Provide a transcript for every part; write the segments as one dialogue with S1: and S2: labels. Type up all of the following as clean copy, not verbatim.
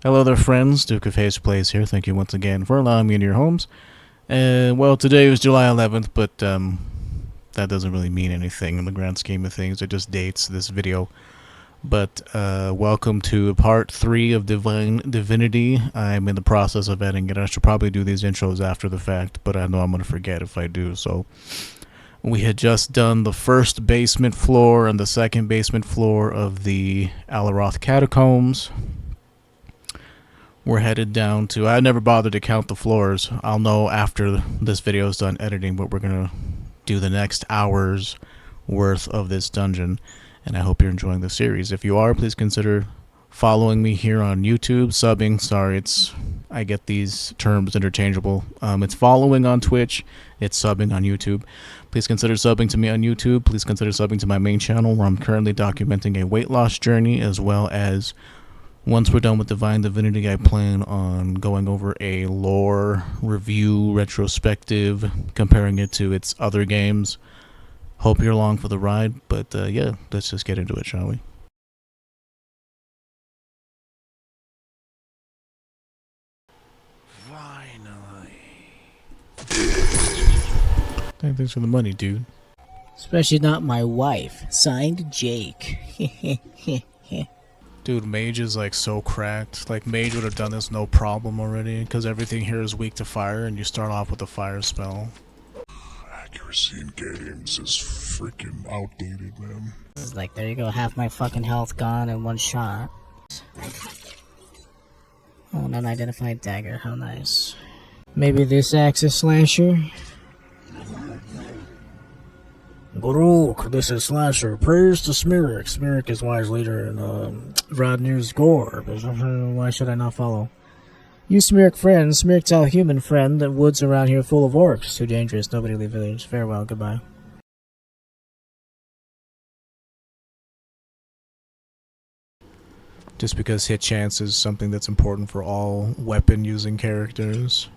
S1: Hello there, friends. Duke of Haze Plays here. Thank you once again for allowing me into your homes. Well, today was July 11th, but that doesn't really mean anything in the grand scheme of things. It just dates this video. But welcome to part 3 of Divinity. I'm in the process of editing it. I should probably do these intros after the fact, but I know I'm going to forget if I do. So we had just done the first basement floor and the second basement floor of the Alaroth Catacombs. We're headed down to... I never bothered to count the floors. I'll know after this video is done editing, but we're going to do the next hour's worth of this dungeon. And I hope you're enjoying the series. If you are, please consider following me here on YouTube. Subbing, sorry, I get these terms interchangeable. It's following on Twitch. It's subbing on YouTube. Please consider subbing to me on YouTube. Please consider subbing to my main channel, where I'm currently documenting a weight loss journey, as well as... once we're done with Divinity, I plan on going over a lore review retrospective, comparing it to its other games. Hope you're along for the ride, but yeah, let's just get into it, shall we? Finally. Thanks for the money, dude.
S2: Especially not my wife. Signed, Jake.
S1: Dude, Mage is like so cracked. Like, Mage would have done this no problem already, because everything here is weak to fire, and you start off with a fire spell.
S3: Accuracy in games is freaking outdated, man.
S2: It's like, there you go, half my fucking health gone in one shot. Oh, an unidentified dagger, how nice. Maybe this axe is Slasher? Baruch, this is Slasher. Praise to Smirek. Smirek is wise leader in Rodnir's gore. Why should I not follow? You Smirek friends, Smirek tell human friend that woods around here full of orcs. Too dangerous, nobody leave village. Farewell, goodbye.
S1: Just because hit chance is something that's important for all weapon-using characters.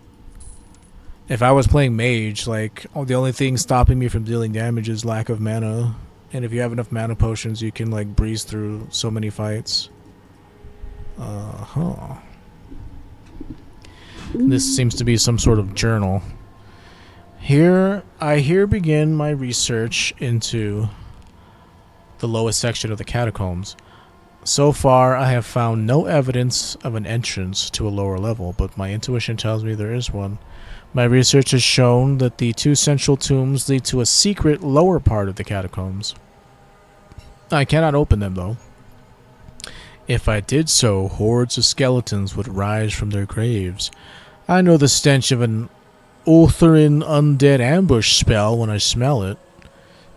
S1: If I was playing Mage, like, the only thing stopping me from dealing damage is lack of mana. And if you have enough mana potions, you can, like, breeze through so many fights. This seems to be some sort of journal. I begin my research into the lowest section of the catacombs. So far, I have found no evidence of an entrance to a lower level, but my intuition tells me there is one. My research has shown that the two central tombs lead to a secret lower part of the catacombs. I cannot open them, though. If I did so, hordes of skeletons would rise from their graves. I know the stench of an Ultherin undead ambush spell when I smell it.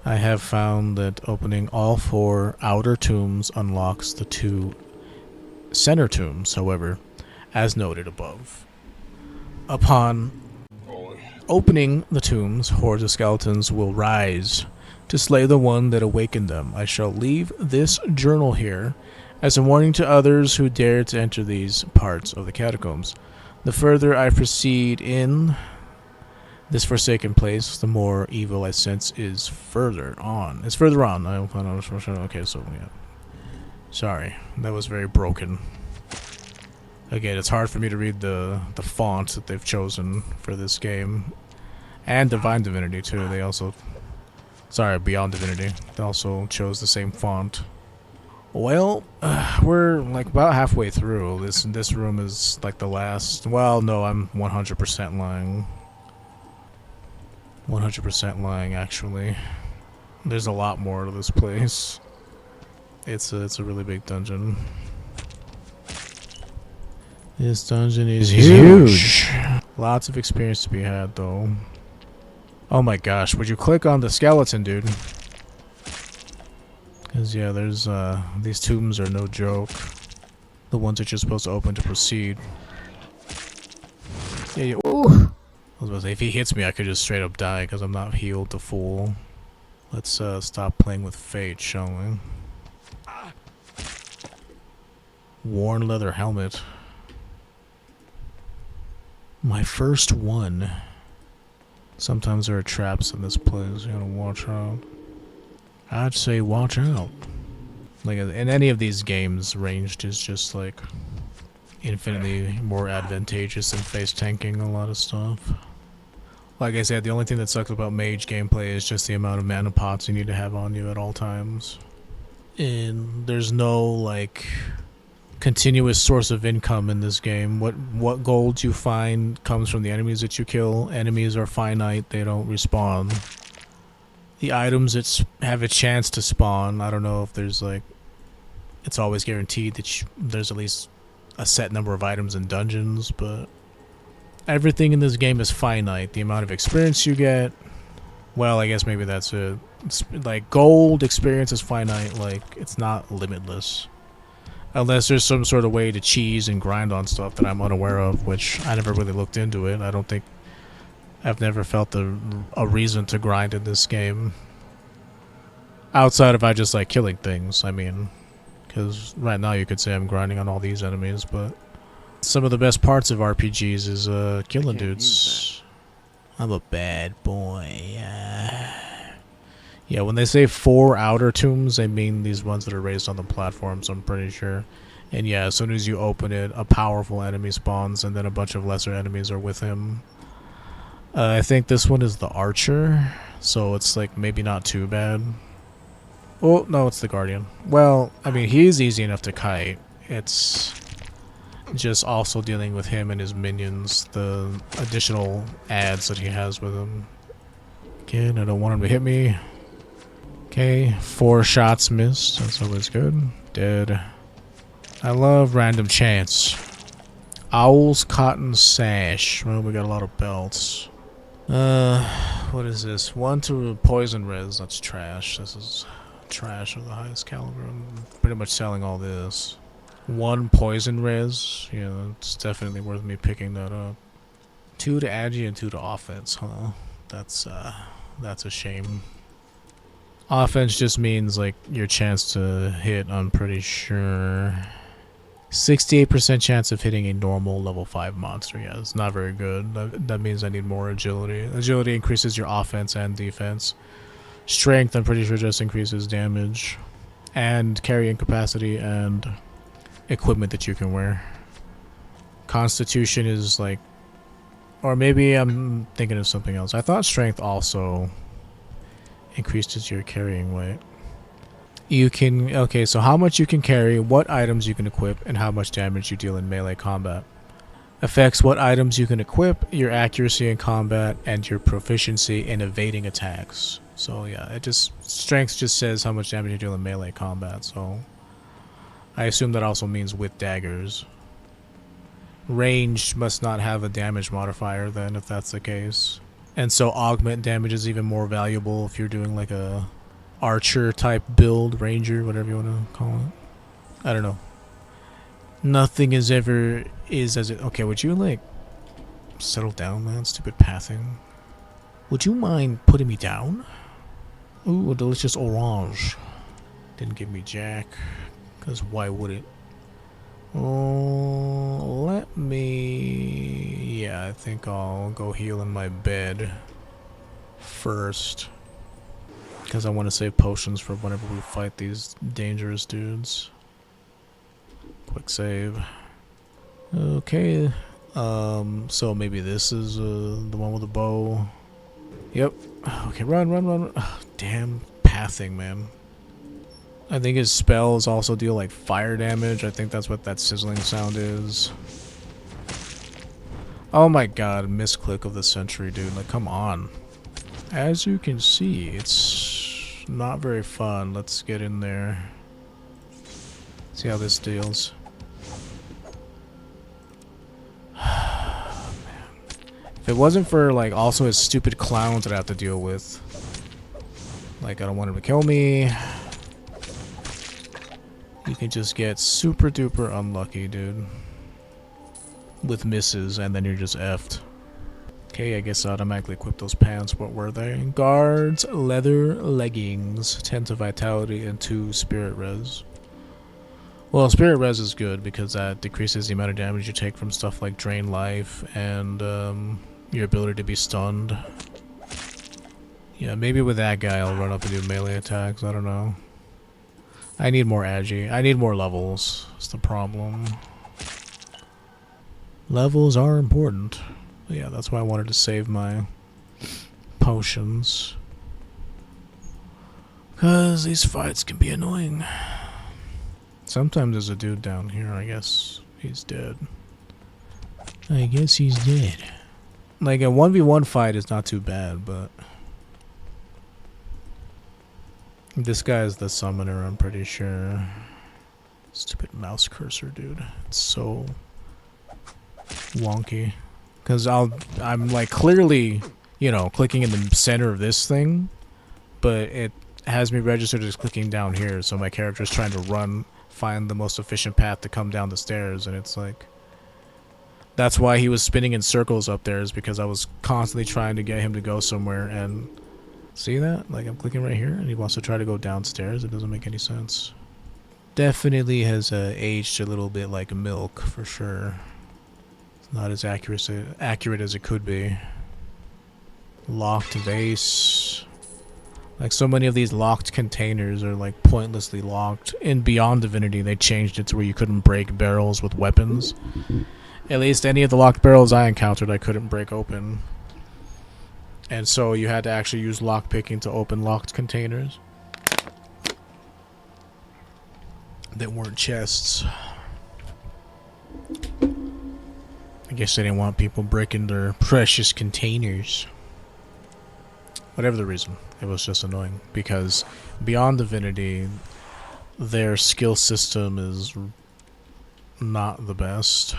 S1: I have found that opening all 4 outer tombs unlocks the 2 center tombs, however, as noted above. Upon opening the tombs, hordes of skeletons will rise to slay the one that awakened them. I shall leave this journal here as a warning to others who dare to enter these parts of the catacombs. The further I proceed in this forsaken place, the more evil I sense is further on. It's further on. Okay, so yeah. Sorry, that was very broken. Again, it's hard for me to read the font that they've chosen for this game. And Divinity, too. They also... Sorry, Beyond Divinity. They also chose the same font. Well, we're like about halfway through. This room is like the last... Well, no, I'm 100% lying. 100% lying, actually. There's a lot more to this place. It's a really big dungeon. This dungeon is huge. Lots of experience to be had, though. Oh my gosh, would you click on the skeleton, dude? Because, yeah, there's, these tombs are no joke. The ones that you're supposed to open to proceed. Yeah, ooh. I was about to say, if he hits me, I could just straight up die, because I'm not healed to full. Let's, stop playing with fate, shall we? Worn leather helmet. My first one. Sometimes there are traps in this place. You gotta watch out. I'd say watch out. Like, in any of these games, ranged is just like infinitely more advantageous than face tanking a lot of stuff. Like I said, the only thing that sucks about mage gameplay is just the amount of mana pots you need to have on you at all times. And there's no, like, continuous source of income in this game. What gold you find comes from the enemies that you kill. Enemies are finite, they don't respawn. The items that have a chance to spawn, I don't know if there's, like, it's always guaranteed that there's at least a set number of items in dungeons, but everything in this game is finite. The amount of experience you get, well, I guess maybe that's it. It's like, gold experience is finite, like, it's not limitless. Unless there's some sort of way to cheese and grind on stuff that I'm unaware of, which I never really looked into it. I've never felt a reason to grind in this game. Outside of I just like killing things, I mean. Because right now you could say I'm grinding on all these enemies, but some of the best parts of RPGs is killing dudes. I'm a bad boy. Yeah, when they say 4 outer tombs, they mean these ones that are raised on the platforms, I'm pretty sure. And yeah, as soon as you open it, a powerful enemy spawns, and then a bunch of lesser enemies are with him. I think this one is the Archer, so it's like maybe not too bad. Oh, no, it's the Guardian. Well, I mean, he's easy enough to kite. It's just also dealing with him and his minions, the additional adds that he has with him. Okay, I don't want him to hit me. Okay, 4 shots missed. That's always good. Dead. I love random chance. Owl's Cotton Sash. Well, we got a lot of belts. What is this? 1 to poison res. That's trash. This is trash of the highest caliber. I'm pretty much selling all this. 1 poison res. Yeah, it's definitely worth me picking that up. 2 to agi and 2 to offense, huh? That's a shame. Offense just means, like, your chance to hit, I'm pretty sure. 68% chance of hitting a normal level 5 monster. Yeah, it's not very good. That means I need more agility. Agility increases your offense and defense. Strength, I'm pretty sure, just increases damage. And carrying capacity and equipment that you can wear. Constitution is, like... Or maybe I'm thinking of something else. I thought strength also increases your carrying weight. You can... Okay, so how much you can carry, what items you can equip, and how much damage you deal in melee combat. Affects what items you can equip, your accuracy in combat, and your proficiency in evading attacks. So yeah, it just... Strength just says how much damage you deal in melee combat, so... I assume that also means with daggers. Ranged must not have a damage modifier then, if that's the case. And so augment damage is even more valuable if you're doing like a archer type build, ranger, whatever you want to call it. I don't know. Nothing is ever as it... Okay, would you like settle down, man? Stupid pathing. Would you mind putting me down? Ooh, a delicious orange. Didn't give me jack, because why would it? Oh, let me... Yeah, I think I'll go heal in my bed first. Because I want to save potions for whenever we fight these dangerous dudes. Quick save. Okay. So maybe this is the one with the bow. Yep. Okay, run. Oh, damn pathing, man. I think his spells also deal like fire damage. I think that's what that sizzling sound is. Oh my god, misclick of the century, dude. Like, come on. As you can see, it's not very fun. Let's get in there. See how this deals. Man. If it wasn't for, like, also his stupid clowns that I have to deal with. Like, I don't want him to kill me. You can just get super duper unlucky, dude. With misses, and then you're just effed. Okay, I guess I automatically equip those pants. What were they? Guards, leather leggings, 10 to vitality, and 2 spirit res. Well, spirit res is good because that decreases the amount of damage you take from stuff like drain life and your ability to be stunned. Yeah, maybe with that guy I'll run up and do melee attacks. I don't know. I need more agi. I need more levels. That's the problem. Levels are important. Yeah, that's why I wanted to save my potions. Because these fights can be annoying. Sometimes there's a dude down here, I guess he's dead. I guess he's dead. Like, a 1v1 fight is not too bad, but... This guy's the summoner, I'm pretty sure. Stupid mouse cursor, dude. It's so... wonky. Because I'm like clearly, you know, clicking in the center of this thing, but it has me registered as clicking down here, so my character's trying to run, find the most efficient path to come down the stairs, and it's like... That's why he was spinning in circles up there, is because I was constantly trying to get him to go somewhere, and... See that? Like, I'm clicking right here, and he wants to try to go downstairs. It doesn't make any sense. Definitely has aged a little bit like milk, for sure. It's not as accurate as it could be. Locked vase. Like, so many of these locked containers are, like, pointlessly locked. In Beyond Divinity, they changed it to where you couldn't break barrels with weapons. At least any of the locked barrels I encountered, I couldn't break open. And so you had to actually use lockpicking to open locked containers that weren't chests. I guess they didn't want people breaking their precious containers. Whatever the reason, it was just annoying. Because Beyond Divinity, their skill system is not the best.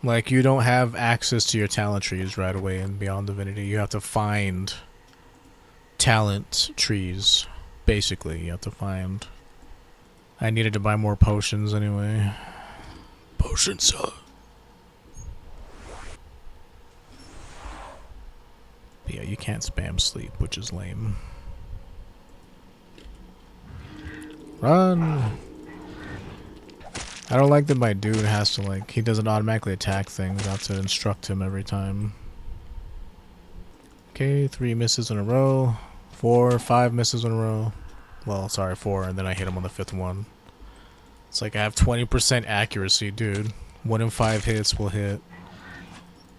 S1: Like, you don't have access to your talent trees right away in Beyond Divinity. You have to find talent trees, basically. You have to find... I needed to buy more potions anyway. Potions, huh? But yeah, you can't spam sleep, which is lame. Run! I don't like that my dude has to, like, he doesn't automatically attack things. I have to instruct him every time. Okay, 3 misses in a row. 4, 5 misses in a row. Well, sorry, 4, and then I hit him on the 5th one. It's like I have 20% accuracy, dude. 1 in 5 hits will hit.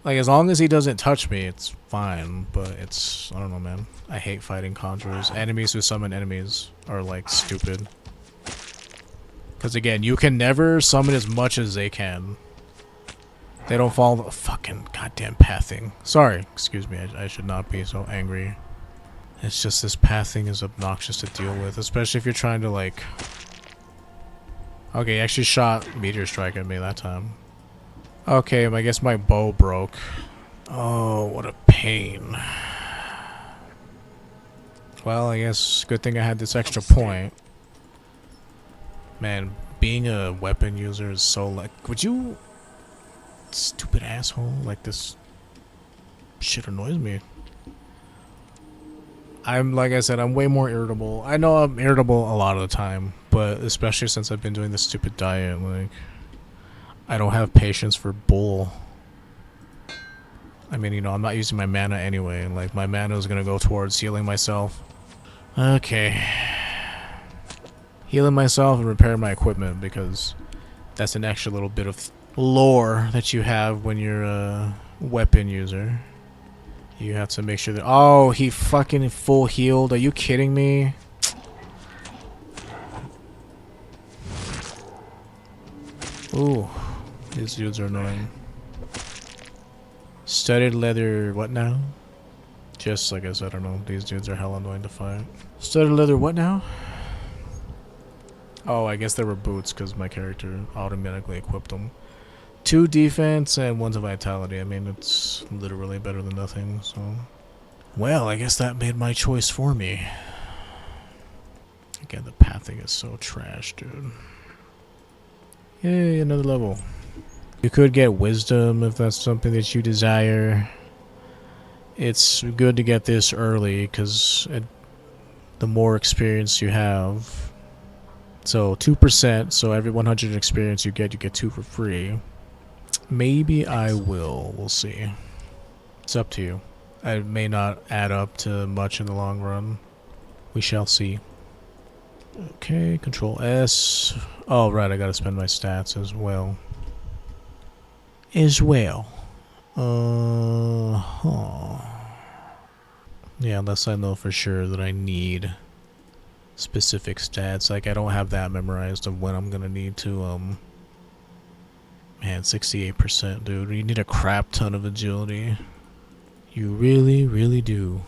S1: Like, as long as he doesn't touch me, it's fine. But it's, I don't know, man. I hate fighting conjurers. Enemies who summon enemies are, like, stupid. Because again, you can never summon as much as they can. They don't follow the fucking goddamn pathing. Sorry, excuse me, I should not be so angry. It's just this pathing is obnoxious to deal with, especially if you're trying to, like... Okay, he actually shot Meteor Strike at me that time. Okay, I guess my bow broke. Oh, what a pain. Well, I guess good thing I had this extra point. Man, being a weapon user is so, like... Would you... Stupid asshole. Like, this... shit annoys me. I'm, like I said, I'm way more irritable. I know I'm irritable a lot of the time, but especially since I've been doing this stupid diet, like... I don't have patience for bull. I mean, you know, I'm not using my mana anyway. Like, my mana is gonna go towards healing myself. Okay. Healing myself and repairing my equipment, because that's an extra little bit of lore that you have when you're a weapon user. You have to make sure that... Oh, he fucking full healed. Are you kidding me? Ooh, these dudes are annoying. Studded leather, what now? Just like I said, I don't know. These dudes are hella annoying to fight. Studded leather, what now? Oh, I guess there were boots because my character automatically equipped them. 2 defense and 1 to vitality. I mean, it's literally better than nothing, so... Well, I guess that made my choice for me. Again, the pathing is so trash, dude. Yay, another level. You could get wisdom if that's something that you desire. It's good to get this early because the more experience you have... So 2%, so every 100 experience you get 2 for free. Maybe I will. We'll see. It's up to you. It may not add up to much in the long run. We shall see. Okay, Control S. Oh, right, I gotta spend my stats as well. as well. Huh. Yeah, unless I know for sure that I need specific stats. Like, I don't have that memorized of when I'm gonna need to, man, 68%, dude. You need a crap ton of agility. You really, really do.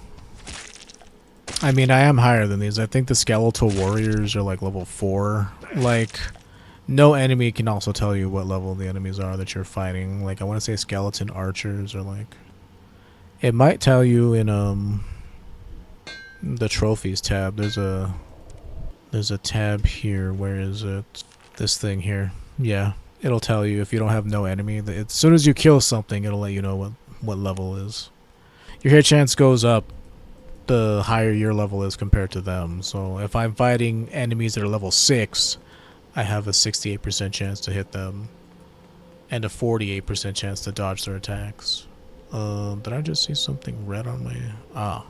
S1: I mean, I am higher than these. I think the skeletal warriors are like level 4. Like, no enemy can also tell you what level the enemies are that you're fighting. Like, I want to say skeleton archers are like... It might tell you in, the trophies tab. There's a tab here. Where is it? This thing here. Yeah. It'll tell you if you don't have no enemy. As soon as you kill something, it'll let you know what level is. Your hit chance goes up the higher your level is compared to them. So if I'm fighting enemies that are level 6, I have a 68% chance to hit them. And a 48% chance to dodge their attacks. Did I just see something red on my... Ah.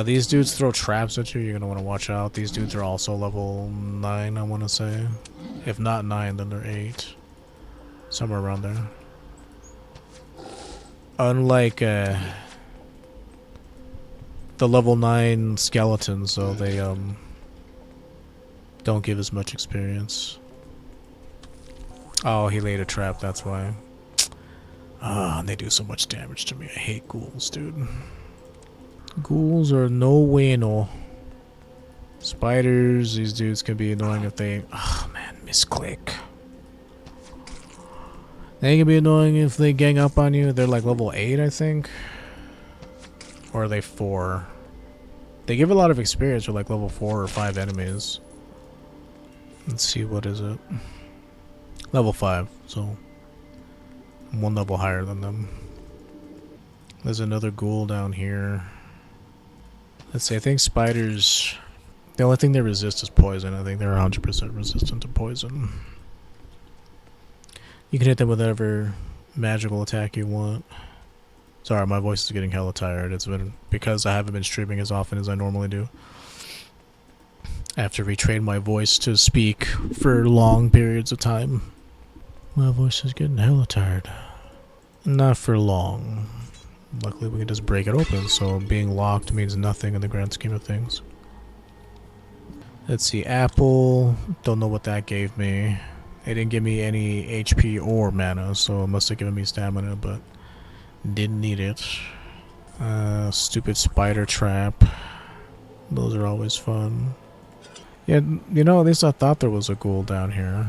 S1: These dudes throw traps at you. You're going to want to watch out. These dudes are also level 9, I want to say. If not 9, then they're 8. Somewhere around there. Unlike the level 9 skeletons, though, they don't give as much experience. Oh, he laid a trap, that's why. Ah, and they do so much damage to me. I hate ghouls, dude. Ghouls are no bueno. Spiders, these dudes can be annoying if they... Oh man, misclick. They can be annoying if they gang up on you. They're like level 8, I think. Or are they 4? They give a lot of experience with like level 4 or 5 enemies. Let's see, what is it? Level 5, so... I'm 1 level higher than them. There's another ghoul down here. Let's see, I think spiders... The only thing they resist is poison. I think they're 100% resistant to poison. You can hit them with whatever magical attack you want. Sorry, my voice is getting hella tired. It's been because I haven't been streaming as often as I normally do. I have to retrain my voice to speak for long periods of time. My voice is getting hella tired. Not for long. Luckily we can just break it open, so being locked means nothing in the grand scheme of things. Let's see, apple. Don't know what that gave me. It didn't give me any HP or mana, so it must have given me stamina, but didn't need it. Stupid spider trap. Those are always fun. Yeah, you know, at least I thought there was a ghoul down here.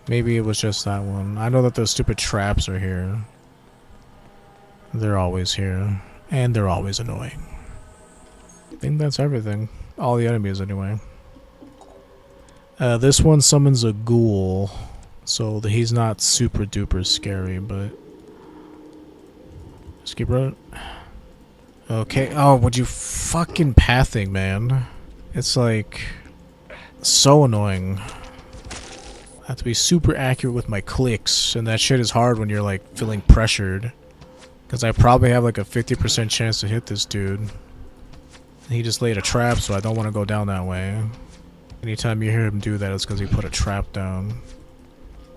S1: Maybe it was just that one. I know that those stupid traps are here. They're always here. And they're always annoying. I think that's everything. All the enemies, anyway. This one summons a ghoul. So he's not super duper scary, but... Just keep running. Okay. Oh, would you fucking pathing, man? It's like... so annoying. I have to be super accurate with my clicks, and that shit is hard when you're like feeling pressured. Because I probably have like a 50% chance to hit this dude. And he just laid a trap, so I don't want to go down that way. Anytime you hear him do that, it's because he put a trap down.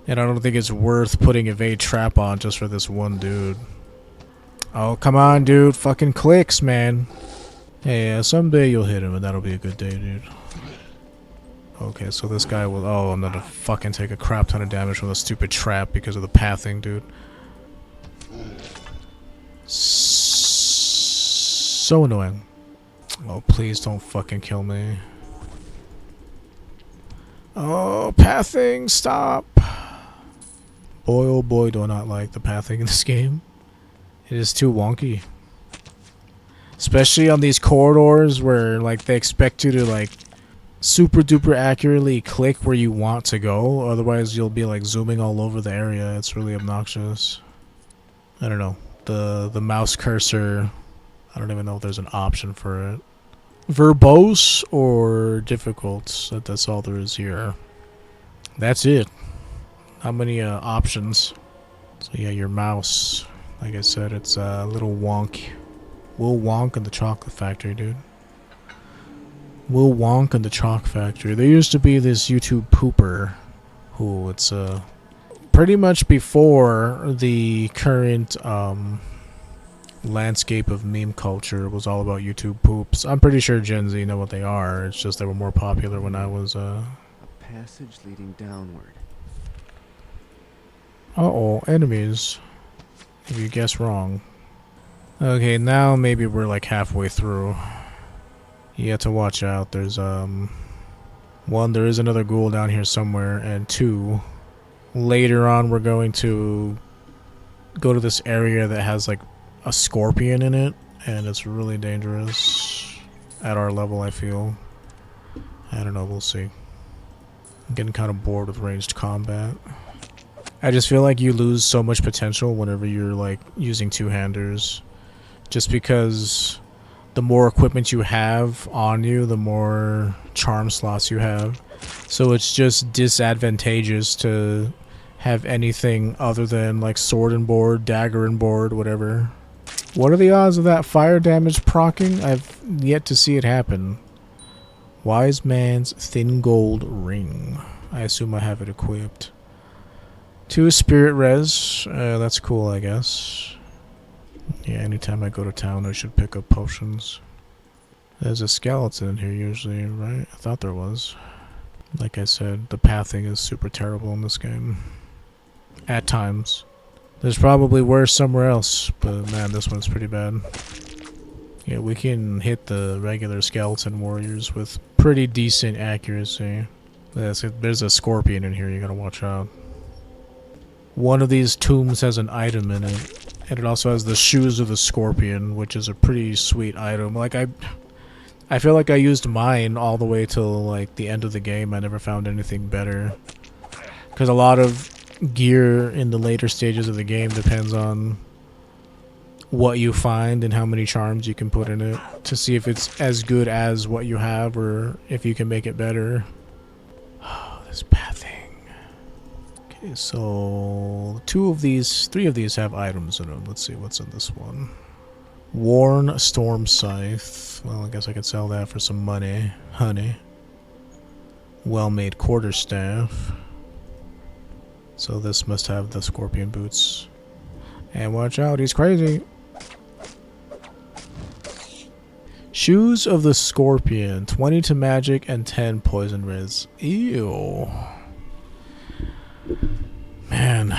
S1: And I don't think it's worth putting evade trap on just for this one dude. Oh, come on, dude. Fucking clicks, man. Hey, someday you'll hit him, and that'll be a good day, dude. Okay, so this guy will... Oh, I'm gonna fucking take a crap ton of damage from the stupid trap because of the pathing, dude. So annoying. Oh, please don't fucking kill me. Oh, pathing, stop. Boy, oh boy, do I not like the pathing in this game. It is too wonky. Especially on these corridors where, like, they expect you to, like... super duper accurately click where you want to go, otherwise you'll be like zooming all over the area. It's really obnoxious. I don't know. The mouse cursor, I don't even know if there's an option for it. Verbose or difficult, that's all there is here. That's it. How many options? So yeah, your mouse, like I said, it's a little wonk. Will Wonk in the Chocolate Factory, dude. Will Wonk and the Chalk Factory. There used to be this YouTube pooper Ooh, it's pretty much before the current landscape of meme culture was all about YouTube poops. I'm pretty sure Gen Z know what they are. It's just they were more popular when I was
S4: A passage leading downward.
S1: Uh-oh, enemies. If you guess wrong. Okay, now maybe we're like halfway through. You have to watch out. There's one, there is another ghoul down here somewhere, and two, later on we're going to go to this area that has like a scorpion in it, and it's really dangerous at our level, I feel. I don't know, we'll see. I'm getting kind of bored with ranged combat. I just feel like you lose so much potential whenever you're like using two-handers, just because the more equipment you have on you, the more charm slots you have. So it's just disadvantageous to have anything other than like sword and board, dagger and board, whatever. What are the odds of that fire damage proccing? I've yet to see it happen. Wise Man's Thin Gold Ring. I assume I have it equipped. 2 spirit res. That's cool, I guess. Yeah, anytime I go to town, I should pick up potions. There's a skeleton here usually, right? I thought there was. Like I said, the pathing is super terrible in this game. At times. There's probably worse somewhere else, but man, this one's pretty bad. Yeah, we can hit the regular skeleton warriors with pretty decent accuracy. There's a scorpion in here, you gotta watch out. One of these tombs has an item in it, and it also has the shoes of the scorpion, which is a pretty sweet item. Like I feel like I used mine all the way till like the end of the game. I never found anything better, because a lot of gear in the later stages of the game depends on what you find and how many charms you can put in it to see if it's as good as what you have or if you can make it better. Oh, this pathing. Okay, so 3 of these have items in them. Let's see what's in this one. Worn Storm Scythe. Well, I guess I could sell that for some money. Honey. Well-made quarterstaff. So this must have the scorpion boots. And watch out, he's crazy. Shoes of the Scorpion. 20 to magic and 10 poison res. Ew. Man,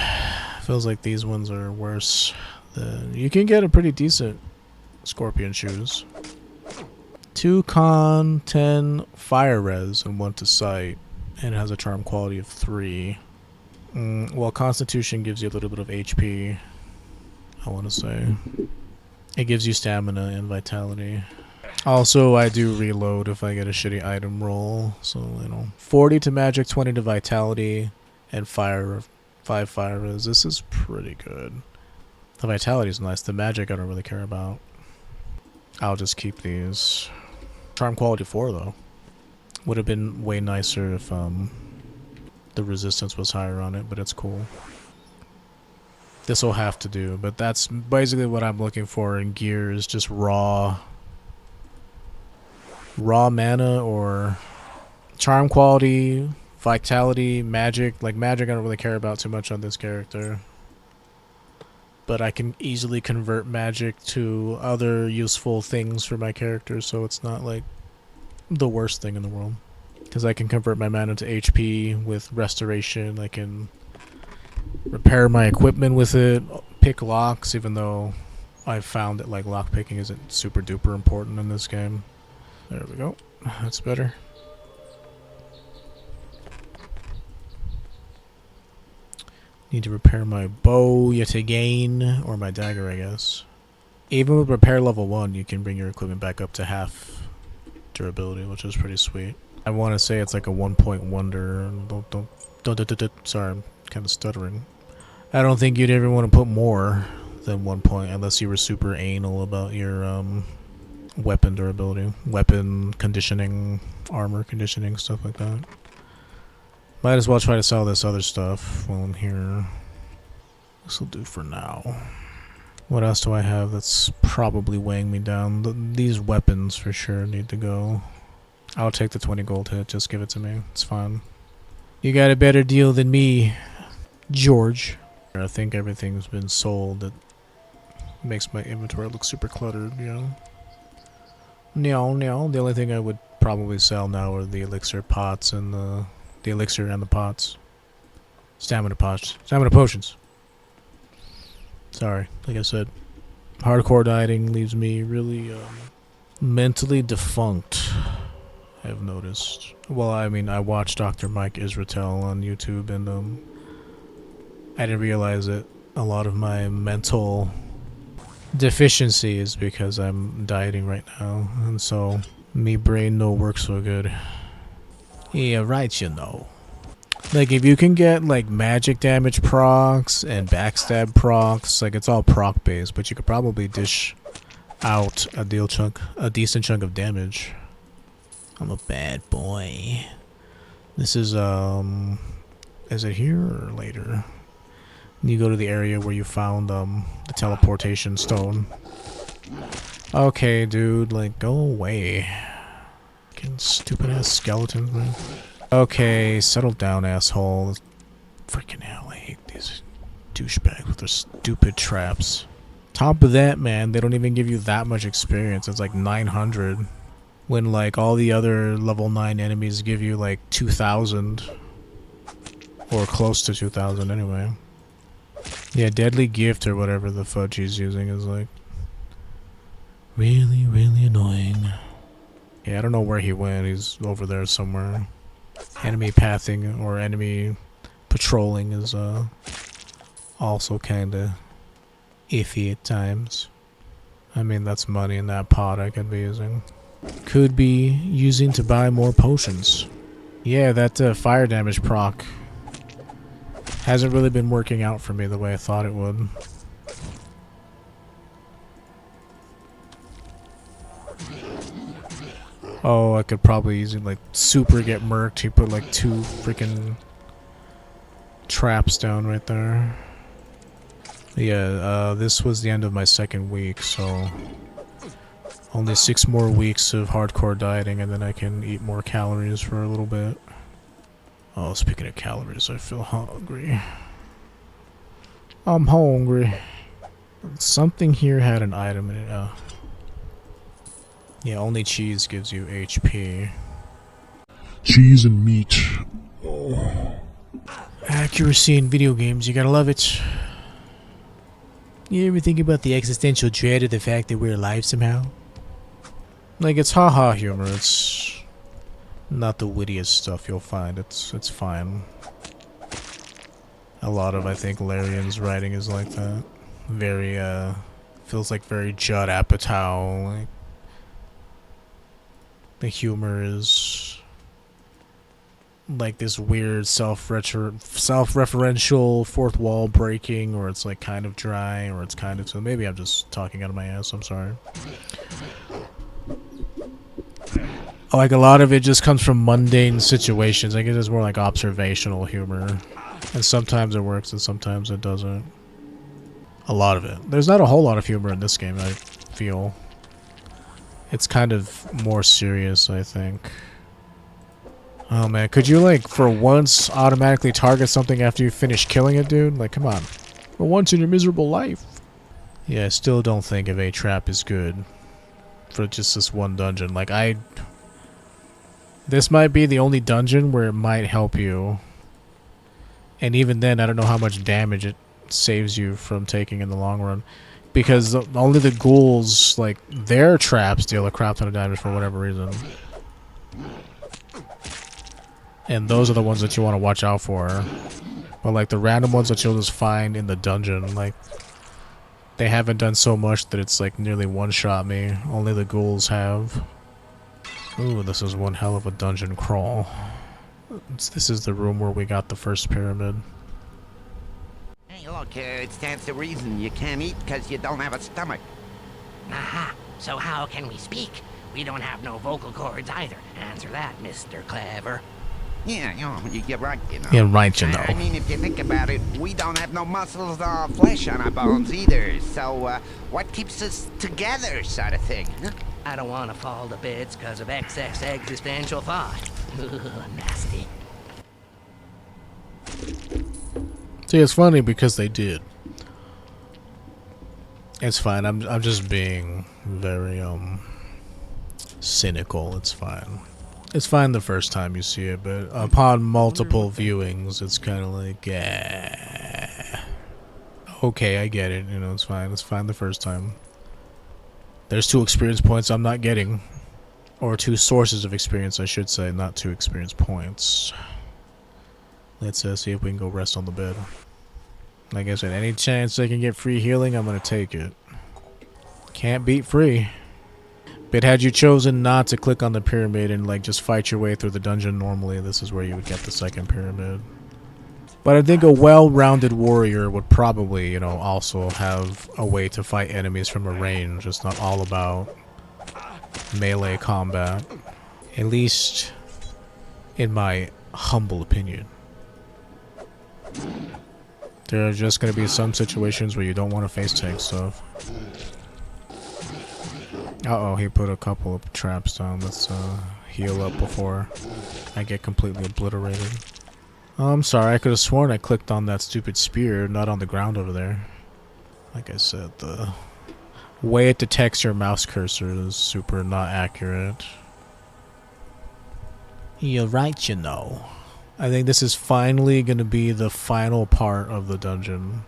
S1: feels like these ones are worse. You can get a pretty decent scorpion shoes. 2 con, 10 fire res, and 1 to sight. And it has a charm quality of 3. Well, Constitution gives you a little bit of HP, I want to say. It gives you stamina and vitality. Also, I do reload if I get a shitty item roll. So, 40 to magic, 20 to vitality, and 5 fire res. This is pretty good. The vitality is nice. The magic I don't really care about. I'll just keep these. Charm quality 4 though. Would have been way nicer if the resistance was higher on it, but it's cool. This will have to do, but that's basically what I'm looking for in gear, is just raw mana or charm quality, vitality, magic. Like magic I don't really care about too much on this character, but I can easily convert magic to other useful things for my character, so it's not like the worst thing in the world. Because I can convert my mana to HP with restoration. I can repair my equipment with it, pick locks, even though I've found that like lock picking isn't super duper important in this game. There we go. That's better. Need to repair my bow yet again, or my dagger, I guess. Even with repair level 1, you can bring your equipment back up to half durability, which is pretty sweet. I want to say it's like a 1-point wonder. Don't. Sorry, I'm kind of stuttering. I don't think you'd ever want to put more than 1 point unless you were super anal about your weapon durability, weapon conditioning, armor conditioning, stuff like that. Might as well try to sell this other stuff while I'm here. This will do for now. What else do I have that's probably weighing me down? These weapons for sure need to go. I'll take the 20 gold hit, just give it to me. It's fine. You got a better deal than me, George. I think everything's been sold. It makes my inventory look super cluttered, you know? No. The only thing I would probably sell now are the elixir pots and the elixir and the pots. Stamina pots. Stamina potions. Sorry, like I said. Hardcore dieting leaves me really mentally defunct, I've noticed. Well, I mean, I watched Dr. Mike Israetel on YouTube, and I didn't realize that a lot of my mental deficiency is because I'm dieting right now, and so me brain no work so good. Yeah, right, you know. Like, if you can get, like, magic damage procs and backstab procs, like, it's all proc based, but you could probably dish out a decent chunk of damage. I'm a bad boy. This is it here or later? You go to the area where you found the teleportation stone. Okay, dude, like, go away. Fucking stupid ass skeletons, man. Okay, settle down, asshole. Freaking hell, I hate these douchebags with their stupid traps. Top of that, man, they don't even give you that much experience. It's like 900. When, like, all the other level 9 enemies give you, like, 2,000. Or close to 2,000, anyway. Yeah, Deadly Gift or whatever the fudge he's using is, like, really, really annoying. Yeah, I don't know where he went. He's over there somewhere. Enemy pathing or enemy patrolling is also kinda iffy at times. I mean, that's money in that pot I could be using. Could be using to buy more potions. Yeah, that fire damage proc hasn't really been working out for me the way I thought it would. Oh, I could probably use it, like, super get murked. He put, like, 2 freaking traps down right there. Yeah, this was the end of my second week, so only 6 more weeks of hardcore dieting, and then I can eat more calories for a little bit. Oh, speaking of calories, I feel hungry. I'm hungry. Something here had an item in it. Yeah, only cheese gives you HP.
S3: Cheese and meat. Oh.
S1: Accuracy in video games, you gotta love it. You ever think about the existential dread of the fact that we're alive somehow? Like, it's haha humor, it's not the wittiest stuff you'll find, it's fine. A lot of, I think, Larian's writing is like that. Very, feels like very Judd Apatow, like, the humor is like this weird self-referential fourth wall breaking, or it's like kind of dry, or it's kind of, so maybe I'm just talking out of my ass, I'm sorry. Like, a lot of it just comes from mundane situations. Like, it is more like observational humor, and sometimes it works and sometimes it doesn't. A lot of it. There's not a whole lot of humor in this game, I feel. It's kind of more serious, I think. Oh man, could you, like, for once automatically target something after you finish killing it, dude? Like, come on. For once in your miserable life. Yeah, I still don't think if a trap is good for just this one dungeon. Like, this might be the only dungeon where it might help you. And even then, I don't know how much damage it saves you from taking in the long run. Because only the ghouls, like, their traps deal a crap ton of damage for whatever reason. And those are the ones that you want to watch out for. But, like, the random ones that you'll just find in the dungeon, like, they haven't done so much that it's, like, nearly one-shot me. Only the ghouls have. Ooh, this is one hell of a dungeon crawl. This is the room where we got the first pyramid.
S5: Hey, look, it stands to reason you can't eat because you don't have a stomach.
S6: Aha, so how can we speak? We don't have no vocal cords either. Answer that, Mr. Clever.
S5: Yeah, you're right, you know.
S1: Yeah, right, you know.
S5: I mean, if you think about it, we don't have no muscles or flesh on our bones either. So, what keeps us together, sort of thing? Huh?
S6: I don't want to fall to bits because of excess existential thought. Nasty.
S1: See, it's funny because they did. It's fine. I'm just being very cynical. It's fine. It's fine the first time you see it, but upon multiple viewings, it's kind of like, okay, I get it. You know, it's fine. It's fine the first time. There's 2 experience points I'm not getting. Or 2 sources of experience, I should say, not 2 experience points. Let's see if we can go rest on the bed. Like I said, any chance I can get free healing, I'm gonna take it. Can't beat free. But had you chosen not to click on the pyramid and like just fight your way through the dungeon normally, this is where you would get the second pyramid. But I think a well-rounded warrior would probably, you know, also have a way to fight enemies from a range. It's not all about melee combat. At least in my humble opinion. There are just going to be some situations where you don't want to face tank stuff. Uh-oh, he put a couple of traps down. Let's heal up before I get completely obliterated. Oh, I'm sorry, I could have sworn I clicked on that stupid spear, not on the ground over there. Like I said, the way it detects your mouse cursor is super not accurate. You're right, you know. I think this is finally going to be the final part of the dungeon.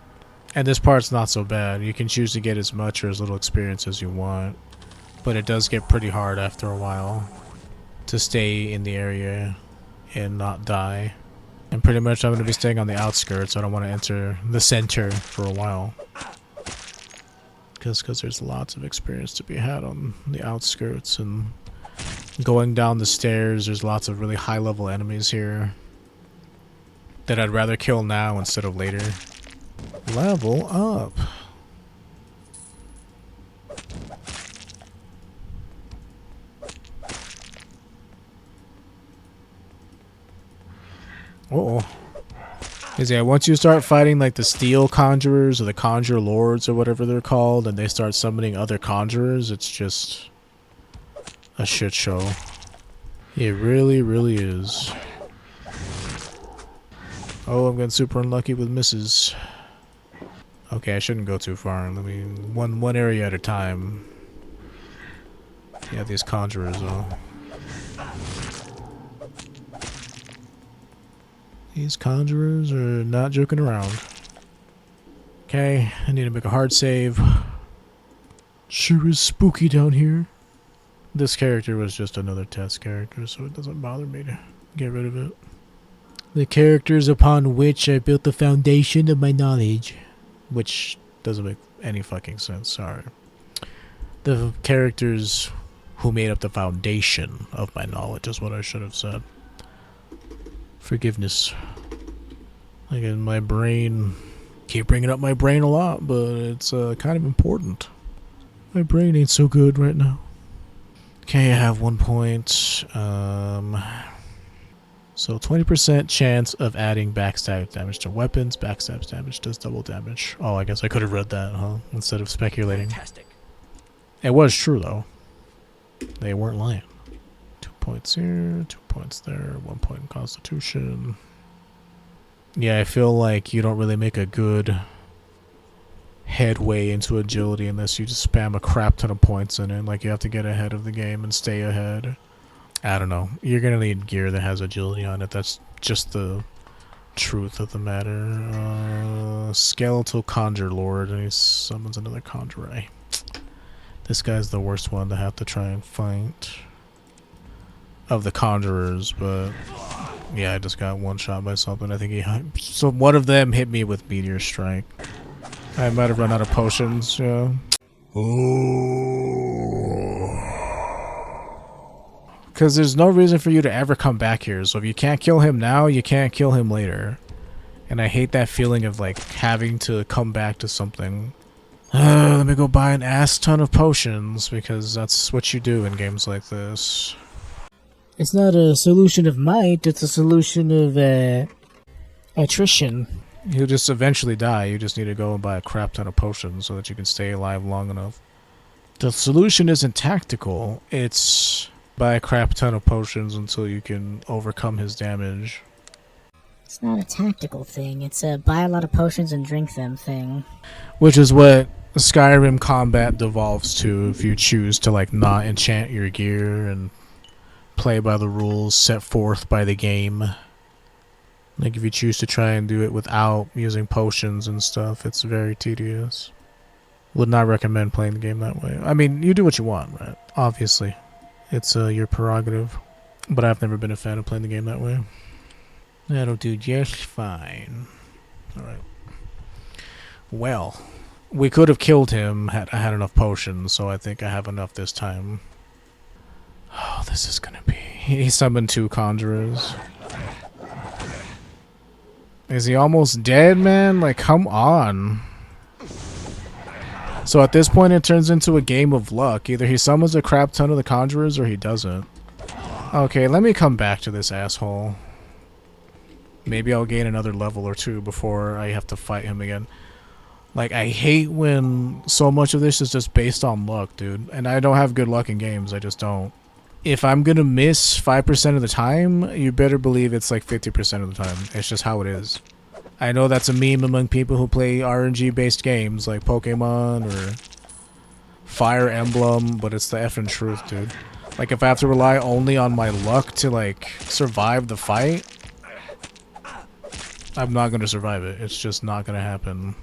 S1: And this part's not so bad. You can choose to get as much or as little experience as you want. But it does get pretty hard after a while to stay in the area and not die. And pretty much I'm going to be staying on the outskirts. I don't want to enter the center for a while. Because there's lots of experience to be had on the outskirts. And going down the stairs, there's lots of really high level enemies here that I'd rather kill now instead of later. Level up. Uh-oh. Is yeah, once you start fighting like the steel conjurers or the conjure lords or whatever they're called, and they start summoning other conjurers, it's just a shit show. It really, really is. Oh, I'm getting super unlucky with misses. Okay, I shouldn't go too far. Let me one area at a time. Yeah, these conjurers though. These conjurers are not joking around. Okay, I need to make a hard save. Sure is spooky down here. This character was just another test character, so it doesn't bother me to get rid of it. The characters upon which I built the foundation of my knowledge. Which doesn't make any fucking sense, sorry. The characters who made up the foundation of my knowledge is what I should have said. Forgiveness. Again, my brain... Keep bringing up my brain a lot, but it's kind of important. My brain ain't so good right now. Okay, I have 1 point. So 20% chance of adding backstab damage to weapons. Backstab damage does double damage. Oh, I guess I could have read that, huh? Instead of speculating.
S6: Fantastic.
S1: It was true, though. They weren't lying. 2 points here, 2 points there, 1 point in Constitution. Yeah, I feel like you don't really make a good headway into agility unless you just spam a crap ton of points in it. Like, you have to get ahead of the game and stay ahead. I don't know. You're gonna need gear that has agility on it. That's just the truth of the matter. Skeletal Conjure Lord, and he summons another Conjurer. This guy's the worst one to have to try and fight of the Conjurers, but yeah, I just got one shot by something. I think so one of them hit me with Meteor Strike. I might have run out of potions, yeah. Because there's no reason for you to ever come back here. So if you can't kill him now, you can't kill him later. And I hate that feeling of like having to come back to something. Let me go buy an ass ton of potions, because that's what you do in games like this.
S2: It's not a solution of might, it's a solution of attrition.
S1: You'll just eventually die. You just need to go and buy a crap ton of potions so that you can stay alive long enough. The solution isn't tactical, it's buy a crap ton of potions until you can overcome his damage.
S2: It's not a tactical thing. It's a buy a lot of potions and drink them thing.
S1: Which is what Skyrim combat devolves to if you choose to like not enchant your gear and play by the rules set forth by the game. Like if you choose to try and do it without using potions and stuff, it's very tedious. Would not recommend playing the game that way. I mean, you do what you want, right? Obviously. It's your prerogative. But I've never been a fan of playing the game that way. That'll do just fine. Alright. Well, we could have killed him had I had enough potions, so I think I have enough this time. Oh, this is gonna be... He summoned 2 conjurers. Is he almost dead, man? Like, come on. So at this point, it turns into a game of luck. Either he summons a crap ton of the conjurers, or he doesn't. Okay, let me come back to this asshole. Maybe I'll gain another level or 2 before I have to fight him again. Like, I hate when so much of this is just based on luck, dude. And I don't have good luck in games, I just don't. If I'm gonna miss 5% of the time, you better believe it's like 50% of the time. It's just how it is. I know that's a meme among people who play RNG-based games like Pokemon or Fire Emblem, but it's the effing truth, dude. Like, if I have to rely only on my luck to, like, survive the fight, I'm not gonna survive it. It's just not gonna happen.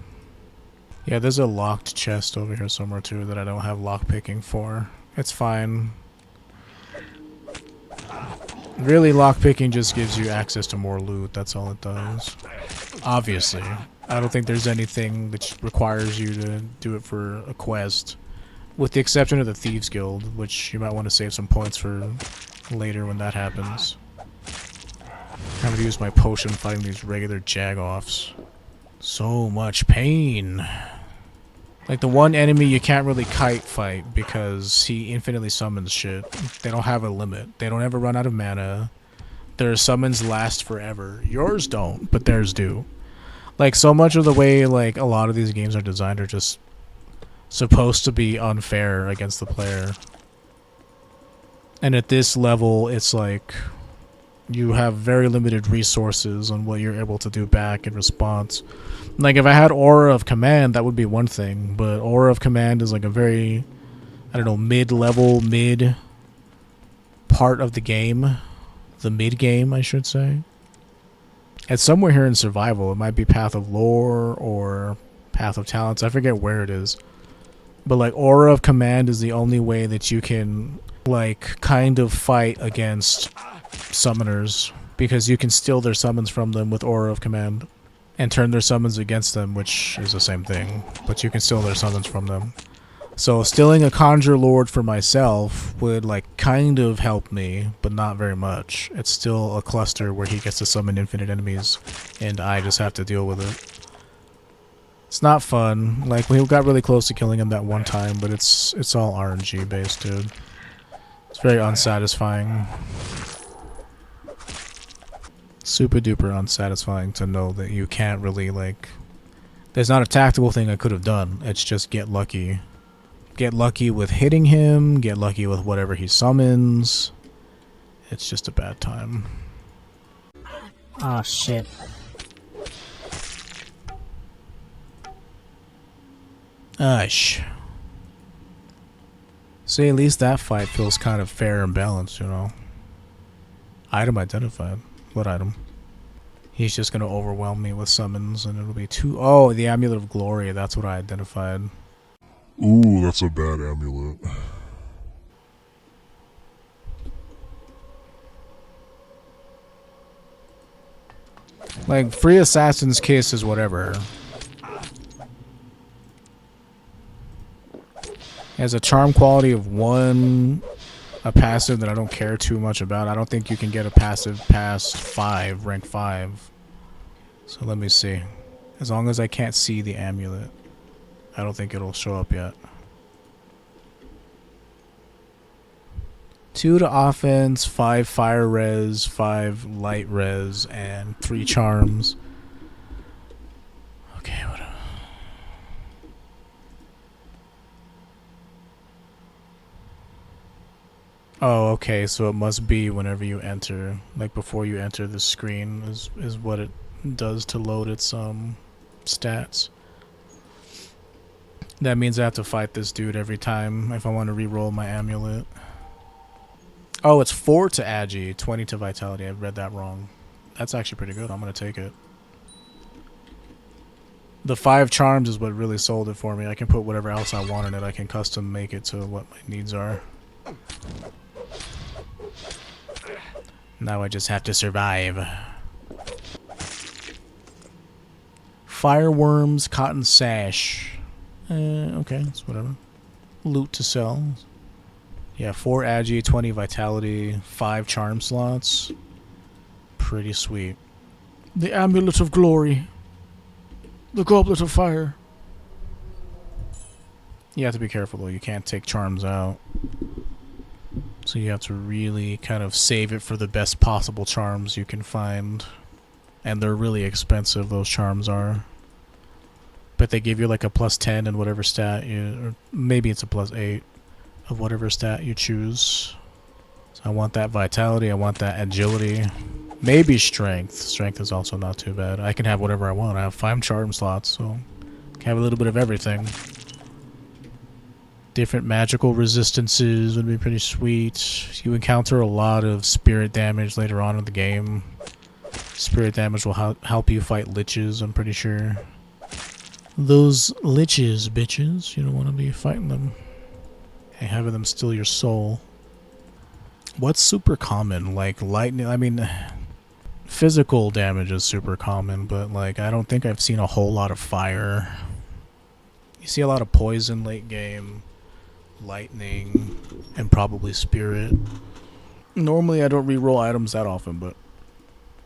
S1: Yeah, there's a locked chest over here somewhere, too, that I don't have lockpicking for. It's fine. Really, lockpicking just gives you access to more loot. That's all it does. Obviously. I don't think there's anything that requires you to do it for a quest. With the exception of the Thieves Guild, which you might want to save some points for later when that happens. I'm gonna use my potion fighting these regular jagoffs. So much pain. Like, the one enemy you can't really kite fight because he infinitely summons shit. They don't have a limit. They don't ever run out of mana. Their summons last forever. Yours don't, but theirs do. Like, so much of the way, like, a lot of these games are designed are just supposed to be unfair against the player. And at this level, it's like you have very limited resources on what you're able to do back in response. Like, if I had Aura of Command, that would be one thing, but Aura of Command is like a very, I don't know, mid-level, mid part of the game. The mid-game, I should say. It's somewhere here in Survival. It might be Path of Lore or Path of Talents. I forget where it is. But, like, Aura of Command is the only way that you can, like, kind of fight against summoners, because you can steal their summons from them with Aura of Command and turn their summons against them, which is the same thing, but you can steal their summons from them. So stealing a Conjure Lord for myself would, like, kind of help me, but not very much. It's still a cluster where he gets to summon infinite enemies, and I just have to deal with it. It's not fun. Like, we got really close to killing him that one time, but it's all RNG based, dude. It's very unsatisfying. Super duper unsatisfying to know that you can't really, like... There's not a tactical thing I could have done. It's just get lucky. Get lucky with hitting him, get lucky with whatever he summons. It's just a bad time.
S2: Oh shit.
S1: Ush. See, at least that fight feels kind of fair and balanced, you know. Item identified. What item? He's just gonna overwhelm me with summons and it'll be too... Oh, the Amulet of Glory, that's what I identified.
S3: Ooh, that's a bad amulet.
S1: Like, free Assassin's Kiss is whatever. It has a charm quality of 1, a passive that I don't care too much about. I don't think you can get a passive past 5, rank 5. So let me see. As long as I can't see the amulet, I don't think it'll show up yet. 2 to offense, 5 fire res, 5 light res, and 3 charms. Okay, whatever. Oh, okay, so it must be whenever you enter, like before you enter the screen is what it does to load its stats. That means I have to fight this dude every time if I want to re-roll my amulet. Oh, it's 4 to Agi, 20 to Vitality. I read that wrong. That's actually pretty good. I'm going to take it. The 5 charms is what really sold it for me. I can put whatever else I want in it. I can custom make it to what my needs are. Now I just have to survive. Fireworms, cotton sash. Okay, that's whatever. Loot to sell. Yeah, 4 Agi, 20 Vitality, 5 charm slots. Pretty sweet. The Amulet of Glory. The Goblet of Fire. You have to be careful though, you can't take charms out. So you have to really kind of save it for the best possible charms you can find. And they're really expensive, those charms are. But they give you like a +10 in whatever stat you... Or maybe it's a +8 of whatever stat you choose. So I want that Vitality, I want that Agility. Maybe Strength. Strength is also not too bad. I can have whatever I want. I have 5 charm slots, so... I can have a little bit of everything. Different magical resistances would be pretty sweet. You encounter a lot of spirit damage later on in the game. Spirit damage will help you fight liches, I'm pretty sure. Those liches, bitches, you don't want to be fighting them. And having them steal your soul. What's super common? Like lightning, I mean... Physical damage is super common, but like I don't think I've seen a whole lot of fire. You see a lot of poison late game. Lightning, and probably spirit. Normally I don't re-roll items that often, but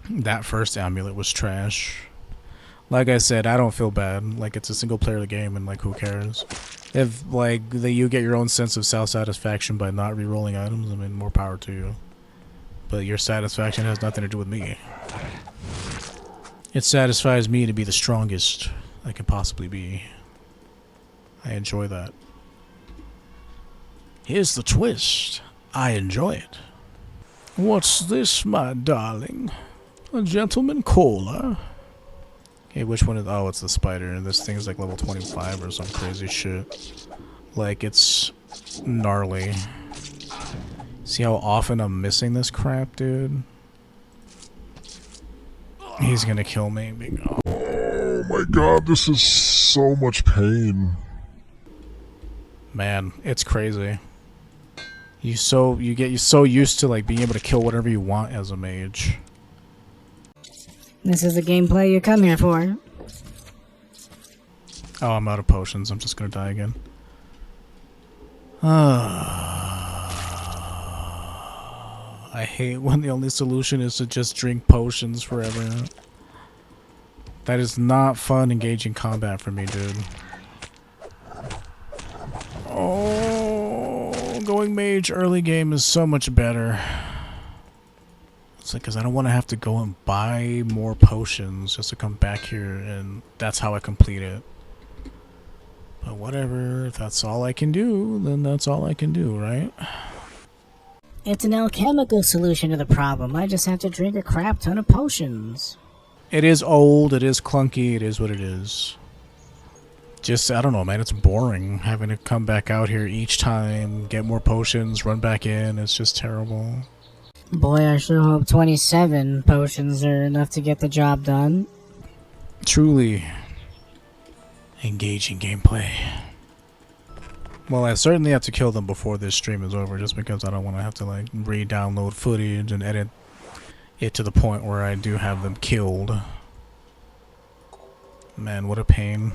S1: that first amulet was trash. Like I said, I don't feel bad. Like, it's a single player game, and like, who cares? If like you get your own sense of self-satisfaction by not re-rolling items, I mean, more power to you. But your satisfaction has nothing to do with me. It satisfies me to be the strongest I can possibly be. I enjoy that. Here's the twist. I enjoy it. What's this, my darling? A gentleman caller? Okay, which one is... Oh, it's the spider. This thing's like level 25 or some crazy shit. Like, it's gnarly. See how often I'm missing this crap, dude? He's gonna kill me.
S3: Oh my god, this is so much pain.
S1: Man, it's crazy. You get so used to like being able to kill whatever you want as a mage.
S2: This is the gameplay you come here for.
S1: Oh, I'm out of potions. I'm just gonna die again. I hate when the only solution is to just drink potions forever. That is not fun engaging combat for me, dude. Oh, going mage early game is so much better. It's like, because I don't want to have to go and buy more potions just to come back here, and that's how I complete it. But whatever, if that's all I can do, then that's all I can do, right?
S2: It's an alchemical solution to the problem. I just have to drink a crap ton of potions.
S1: It is old, it is clunky, it is what it is. Just, I don't know, man, it's boring having to come back out here each time, get more potions, run back in. It's just terrible.
S2: Boy, I sure hope 27 potions are enough to get the job done.
S1: Truly engaging gameplay. Well, I certainly have to kill them before this stream is over, just because I don't want to have to like re-download footage and edit it to the point where I do have them killed. Man, what a pain.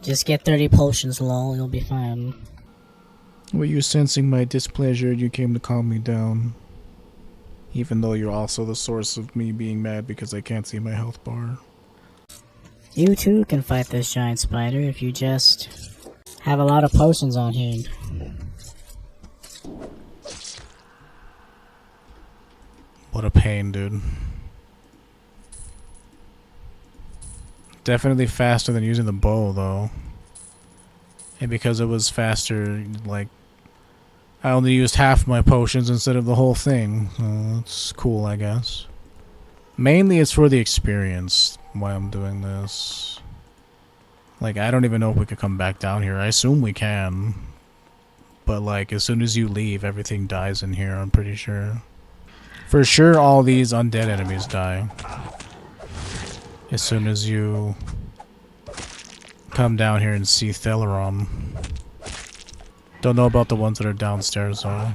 S2: Just get 30 potions, lol, you'll be fine.
S1: Were you sensing my displeasure? You came to calm me down. Even though you're also the source of me being mad because I can't see my health bar.
S2: You too can fight this giant spider if you just have a lot of potions on hand.
S1: What a pain, dude. Definitely faster than using the bow, though. And because it was faster, like, I only used half my potions instead of the whole thing. That's cool, I guess. Mainly it's for the experience why I'm doing this. Like, I don't even know if we could come back down here. I assume we can. But, like, as soon as you leave, everything dies in here, I'm pretty sure. For sure, all these undead enemies die. As soon as you come down here and see Theleron. Don't know about the ones that are downstairs, though.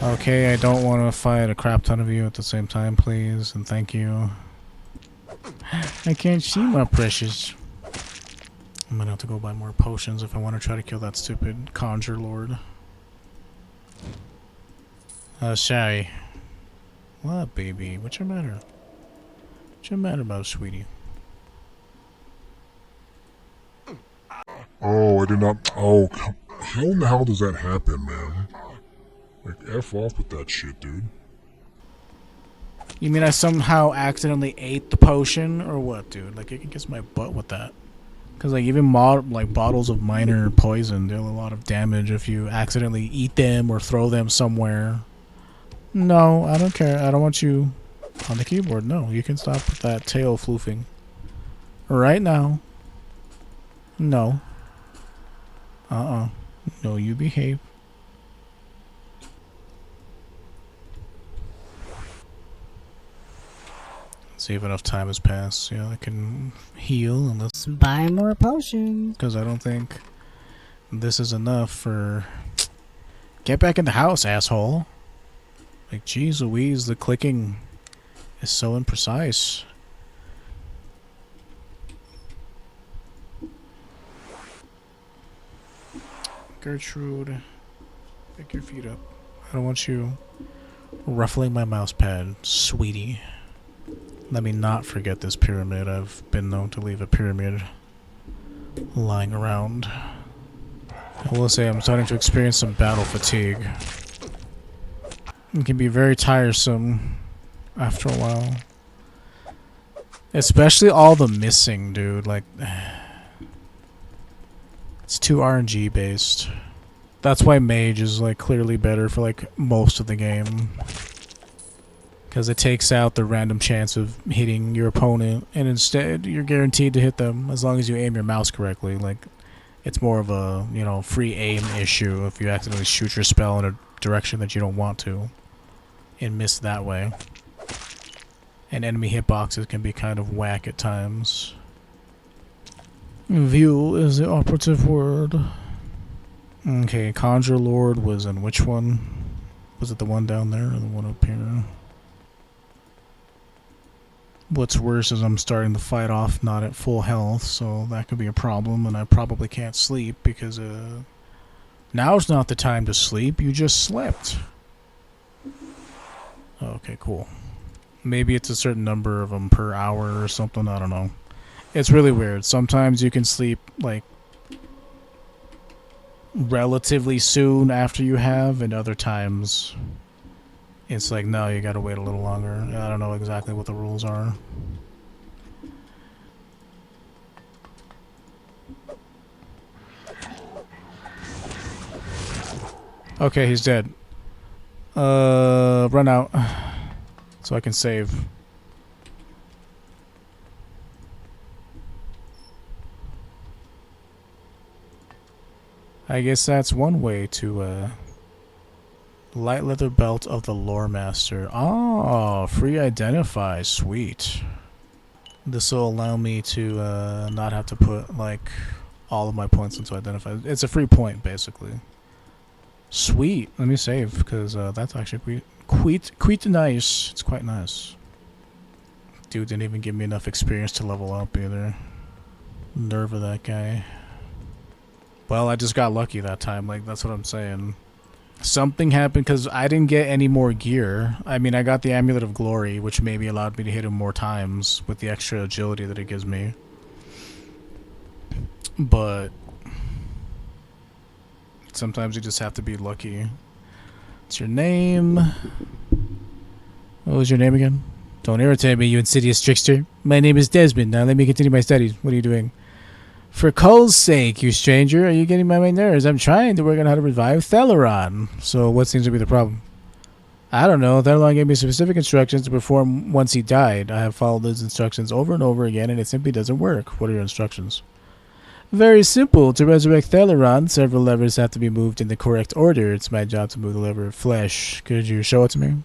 S1: Okay, I don't want to fight a crap ton of you at the same time, please, and thank you. I can't see my precious. I'm gonna have to go buy more potions if I want to try to kill that stupid Conjure Lord. Sorry. What, baby? What's your matter? What's your matter about, sweetie?
S3: Oh, I did not. Oh, how in the hell does that happen, man? Like, F off with that shit, dude.
S1: You mean I somehow accidentally ate the potion, or what, dude? Like, I can kiss my butt with that. Because, like, even like bottles of minor poison deal a lot of damage if you accidentally eat them or throw them somewhere. No, I don't care. I don't want you on the keyboard. No, you can stop with that tail floofing. Right now. No. No, you behave. See if enough time has passed. Yeah, I can heal and let's
S2: buy more potions.
S1: because I don't think this is enough for. Get back in the house, asshole. Like, geez Louise, the clicking is so imprecise. Gertrude, pick your feet up. I don't want you ruffling my mouse pad, sweetie. Let me not forget this pyramid. I've been known to leave a pyramid lying around. I will say I'm starting to experience some battle fatigue. It can be very tiresome after a while. Especially all the missing, dude. Like, it's too RNG based. That's why Mage is, like, clearly better for, like, most of the game. Because it takes out the random chance of hitting your opponent, and instead you're guaranteed to hit them as long as you aim your mouse correctly. Like, it's more of a, you know, free aim issue if you accidentally shoot your spell in a direction that you don't want to and miss that way. And enemy hitboxes can be kind of whack at times. View is the operative word. Okay, Conjure Lord was in which one? Was it the one down there or the one up here? What's worse is I'm starting the fight off not at full health, so that could be a problem, and I probably can't sleep because now's not the time to sleep, you just slept. Okay, cool. Maybe it's a certain number of them per hour or something, I don't know. It's really weird. Sometimes you can sleep, like, relatively soon after you have, and other times it's like, no, you gotta wait a little longer. I don't know exactly what the rules are. Okay, he's dead. Run out so I can save. I guess that's one way to, light leather belt of the lore master. Oh, free identify. Sweet. This will allow me to, not have to put, like, all of my points into identify. It's a free point, basically. Sweet. Let me save, because, that's actually quite nice. It's quite nice. Dude didn't even give me enough experience to level up, either. Nerve of that guy. Well, I just got lucky that time, like, that's what I'm saying. Something happened, because I didn't get any more gear. I mean, I got the Amulet of Glory, which maybe allowed me to hit him more times with the extra agility that it gives me. But sometimes you just have to be lucky. What's your name? What was your name again? Don't irritate me, you insidious trickster. My name is Desmond. Now let me continue my studies. What are you doing? For Cole's sake, you stranger, are you getting my nerves? I'm trying to work on how to revive Theleron. So what seems to be the problem? I don't know. Theleron gave me specific instructions to perform once he died. I have followed those instructions over and over again, and it simply doesn't work. What are your instructions? Very simple. To resurrect Theleron, several levers have to be moved in the correct order. It's my job to move the lever of flesh. Could you show it to me?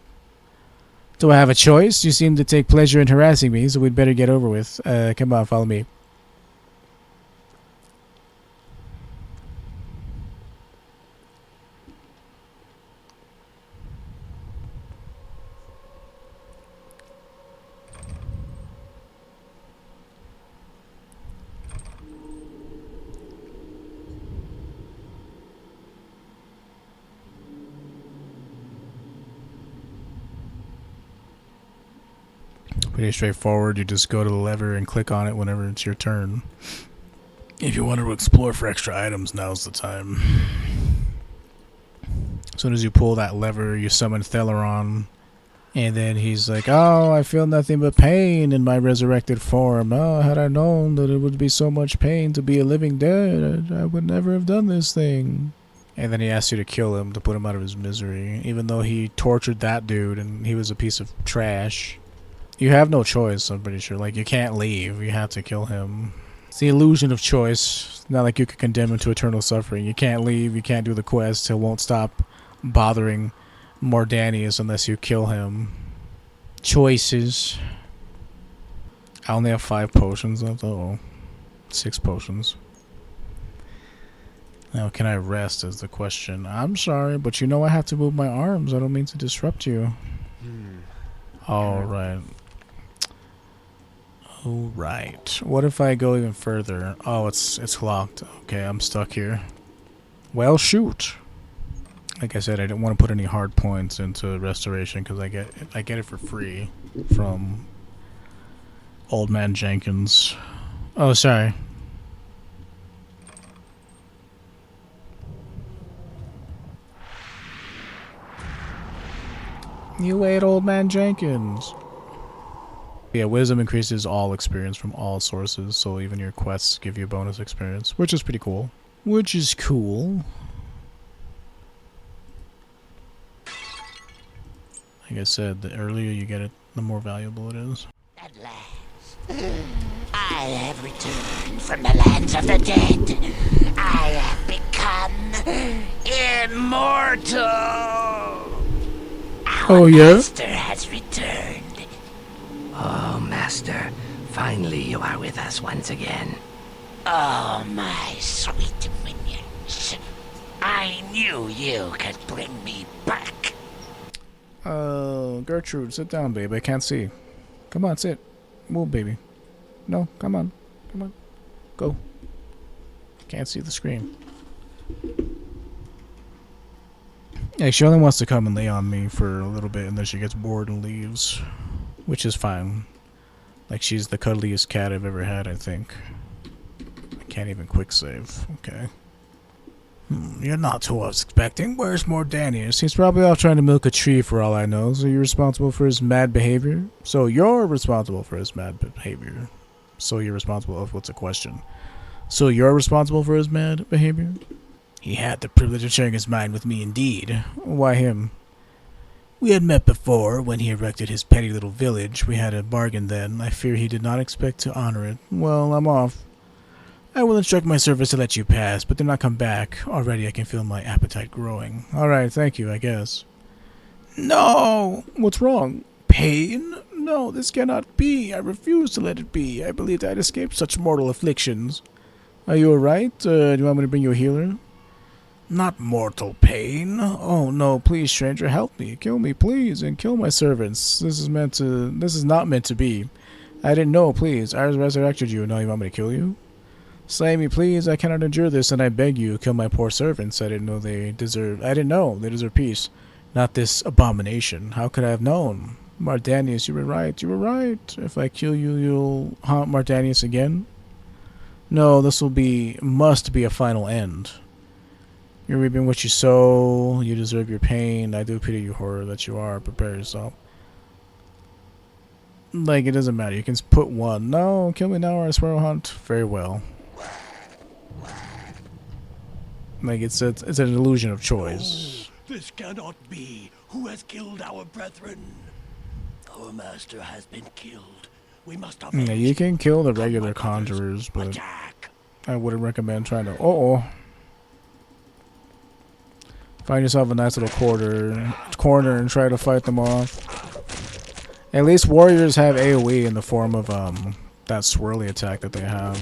S1: Do I have a choice? You seem to take pleasure in harassing me, so we'd better get over with. Come on, follow me. Pretty straightforward. You just go to the lever and click on it whenever it's your turn. If you want to explore for extra items, now's the time. As soon as you pull that lever, you summon Theleron. And then he's like, oh, I feel nothing but pain in my resurrected form. Oh, had I known that it would be so much pain to be a living dead, I would never have done this thing. And then he asks you to kill him to put him out of his misery. Even though he tortured that dude and he was a piece of trash. You have no choice, I'm pretty sure. Like, you can't leave. You have to kill him. It's the illusion of choice. Not like you could condemn him to eternal suffering. You can't leave. You can't do the quest. He won't stop bothering Mordanius unless you kill him. Choices. I only have 5 potions left. Oh, 6 potions. Now, can I rest is the question. I'm sorry, but you know I have to move my arms. I don't mean to disrupt you. Alright. Alright. What if I go even further? Oh, it's locked. Okay, I'm stuck here. Well, shoot. Like I said, I didn't want to put any hard points into restoration because I get it for free from Old Man Jenkins. Oh, sorry. You wait, Old Man Jenkins. Yeah, wisdom increases all experience from all sources, so even your quests give you bonus experience, which is pretty cool. Which is cool. Like I said, the earlier you get it, the more valuable it is.
S6: At last, I have returned from the lands of the dead. I have become immortal. Our master has returned. Oh, master, finally you are with us once again. Oh, my sweet minions. I knew you could bring me back.
S1: Gertrude, sit down, babe. I can't see. Come on, sit. Move, baby. No, come on. Come on. Go. Can't see the screen. Yeah, she only wants to come and lay on me for a little bit, and then she gets bored and leaves. Which is fine. Like, she's the cuddliest cat I've ever had, I think. I can't even quick save. Okay. You're not who I was expecting. Where's Mordanius? He's probably off trying to milk a tree for all I know. So you're responsible for his mad behavior? So you're responsible for his mad behavior. So you're responsible of what's a question? So you're responsible for his mad behavior? He had the privilege of sharing his mind with me indeed. Why him? We had met before, when he erected his petty little village. We had a bargain then. I fear he did not expect to honor it. Well, I'm off. I will instruct my servants to let you pass, but do not come back. Already I can feel my appetite growing. Alright, thank you, I guess. No! What's wrong? Pain? No, this cannot be. I refuse to let it be. I believed I'd escaped such mortal afflictions. Are you alright? Do you want me to bring you a healer? Not mortal pain. Oh no, please, stranger, help me. Kill me, please, and kill my servants. This is not meant to be. I didn't know, please. I resurrected you, and now you want me to kill you? Slay me, please. I cannot endure this, and I beg you, kill my poor servants. I didn't know they deserve peace. Not this abomination. How could I have known? Mardanius, you were right. You were right. If I kill you, you'll haunt Mardanius again? No, this must be a final end. You're reaping what you sow. You deserve your pain. I do pity you, horror that you are. Prepare yourself. Like, it doesn't matter. You can put one. No, kill me now or I swear I'll hunt. Very well. Like, it's an illusion of choice.
S7: This cannot be. Who has killed our brethren? Our master has been killed. We must avenge
S1: Yeah, you can kill the
S7: Come,
S1: regular
S7: my brothers,
S1: conjurers, but
S7: attack.
S1: I wouldn't recommend trying to... Find yourself a nice little corner and try to fight them off. At least warriors have AoE in the form of that swirly attack that they have.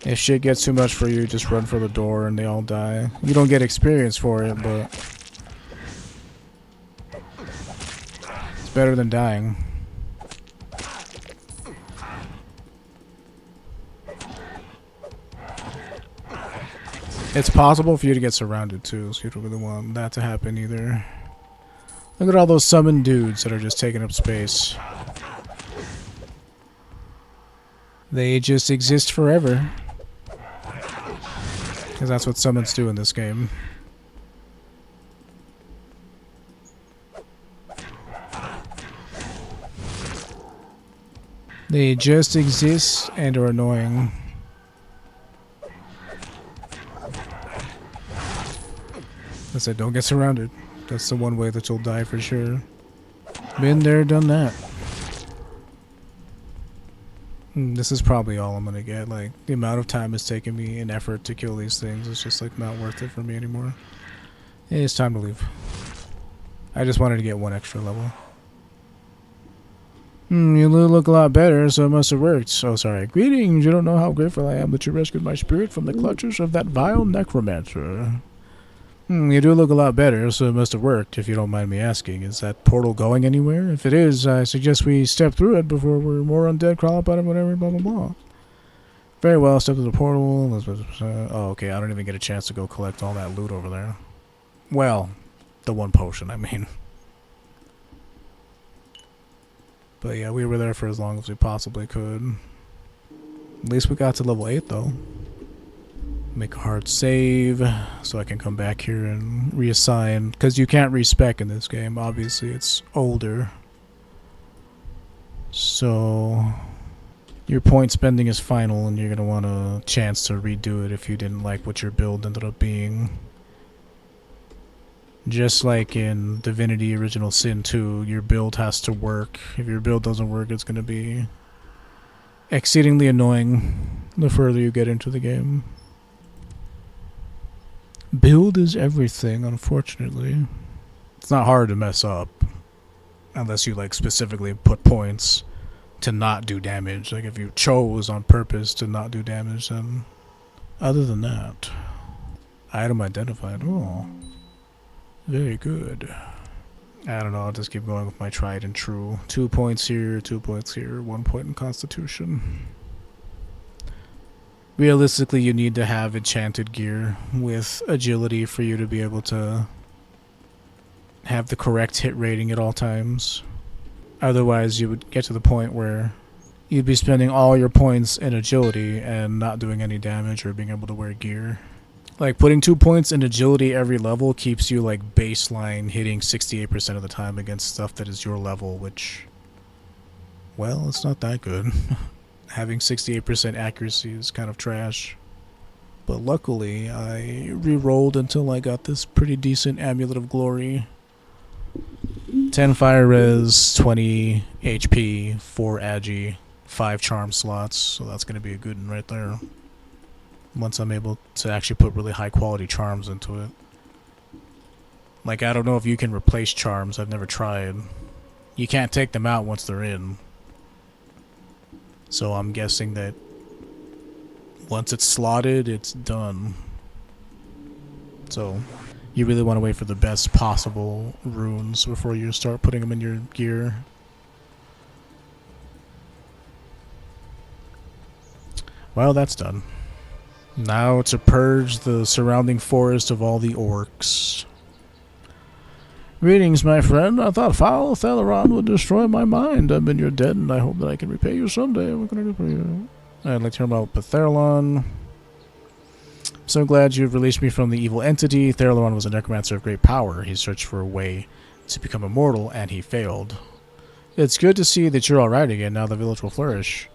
S1: If shit gets too much for you, just run for the door and they all die. You don't get experience for it, but it's better than dying. It's possible for you to get surrounded too, so you don't really want that to happen either. Look at all those summoned dudes that are just taking up space. They just exist forever. Because that's what summons do in this game. They just exist and are annoying. I said, don't get surrounded. That's the one way that you'll die for sure. Been there, done that. This is probably all I'm gonna get. Like, the amount of time it's taken me and effort to kill these things is just, like, not worth it for me anymore. It's time to leave. I just wanted to get one extra level. You look a lot better, so it must have worked. Oh, sorry. Greetings, you don't know how grateful I am that you rescued my spirit from the clutches of that vile necromancer. You do look a lot better, so it must have worked, if you don't mind me asking. Is that portal going anywhere? If it is, I suggest we step through it before more undead crawl up out of whatever, blah, blah, blah. Very well, step through the portal. Oh, okay, I don't even get a chance to go collect all that loot over there. Well, the one potion, I mean. But yeah, we were there for as long as we possibly could. At least we got to level 8, though. Make a hard save so I can come back here and reassign, because you can't respec in this game. Obviously it's older, so your point spending is final and you're going to want a chance to redo it if you didn't like what your build ended up being. Just like in Divinity Original Sin 2, your build has to work. If your build doesn't work, it's going to be exceedingly annoying the further you get into the game. Build is everything, unfortunately. It's not hard to mess up. Unless you, like, specifically put points to not do damage. Like, if you chose on purpose to not do damage, then... Other than that... Item identified. Oh. Very good. I don't know, I'll just keep going with my tried and true. 2 points here, 2 points here, 1 point in Constitution. Realistically, you need to have enchanted gear with agility for you to be able to have the correct hit rating at all times. Otherwise, you would get to the point where you'd be spending all your points in agility and not doing any damage or being able to wear gear. Like, putting 2 points in agility every level keeps you, like, baseline hitting 68% of the time against stuff that is your level, which, well, it's not that good. Having 68% accuracy is kind of trash. But luckily, I re-rolled until I got this pretty decent Amulet of Glory. 10 fire res, 20 HP, 4 agi, 5 charm slots, so that's going to be a good one right there. Once I'm able to actually put really high quality charms into it. Like, I don't know if you can replace charms, I've never tried. You can't take them out once they're in. So I'm guessing that once it's slotted, it's done. So you really want to wait for the best possible runes before you start putting them in your gear. Well, that's done. Now to purge the surrounding forest of all the orcs. Greetings, my friend. I thought foul Theleron would destroy my mind. I've been your debt, and I hope that I can repay you someday. What can I do for you? I'd like to hear about Therelon. I'm so glad you've released me from the evil entity. Therelon was a necromancer of great power. He searched for a way to become immortal, and he failed. It's good to see that you're alright again. Now the village will flourish.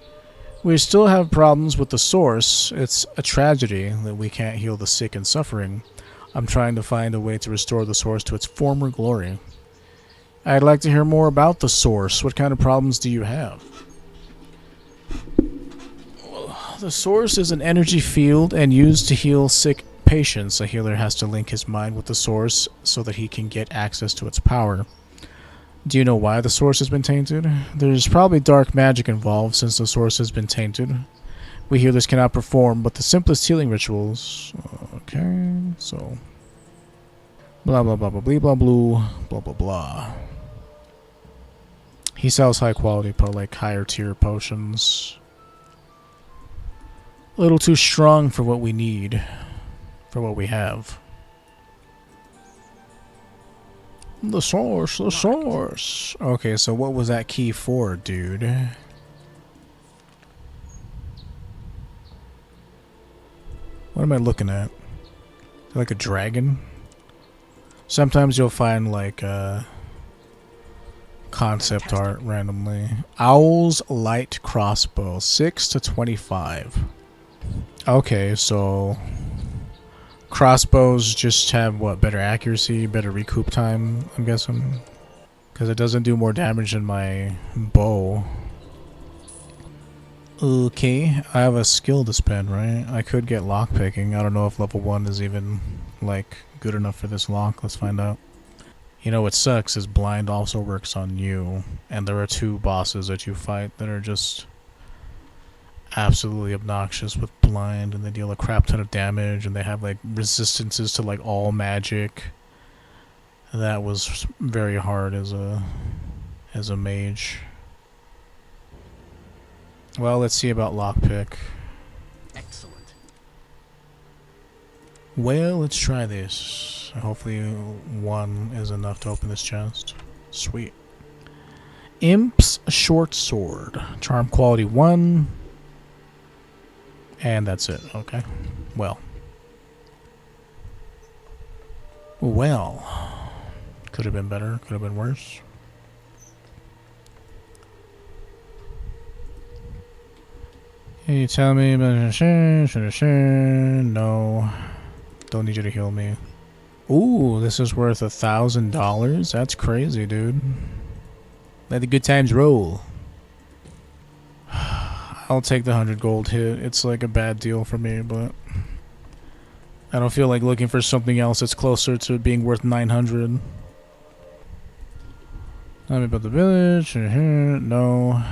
S1: We still have problems with the source. It's a tragedy that we can't heal the sick and suffering. I'm trying to find a way to restore the source to its former glory. I'd like to hear more about the source. What kind of problems do you have? The source is an energy field and used to heal sick patients. A healer has to link his mind with the source so that he can get access to its power. Do you know why the source has been tainted? There's probably dark magic involved since the source has been tainted. We healers cannot perform but the simplest healing rituals. Okay, so... Blah blah blah blah blah blah blah blah blah blah. He sells high quality, like higher tier potions. A little too strong for what we need, for what we have. The source, the source. Okay, so what was that key for, dude? What am I looking at? Like a dragon? Sometimes you'll find like concept art randomly. Owl's light crossbow, 6 to 25. Okay, so crossbows just have what, better accuracy, better recoup time, I'm guessing, because it doesn't do more damage than my bow. Okay, I have a skill to spend, right? I could get lockpicking. I don't know if level 1 is even like good enough for this lock. Let's find out. You know what sucks is blind also works on you, and there are 2 bosses that you fight that are just absolutely obnoxious with blind, and they deal a crap ton of damage, and they have like resistances to like all magic. That was very hard as a mage. Well, let's see about lockpick.
S7: Excellent.
S1: Well, let's try this. Hopefully 1 is enough to open this chest. Sweet. Imp's short sword. Charm quality 1. And that's it. Okay. Well. Well. Could have been better. Could have been worse. Can you tell me about... No. Don't need you to heal me. Ooh, this is worth $1,000? That's crazy, dude. Let the good times roll. I'll take the 100 gold hit. It's like a bad deal for me, but I don't feel like looking for something else that's closer to being worth 900. Tell me about the village. No.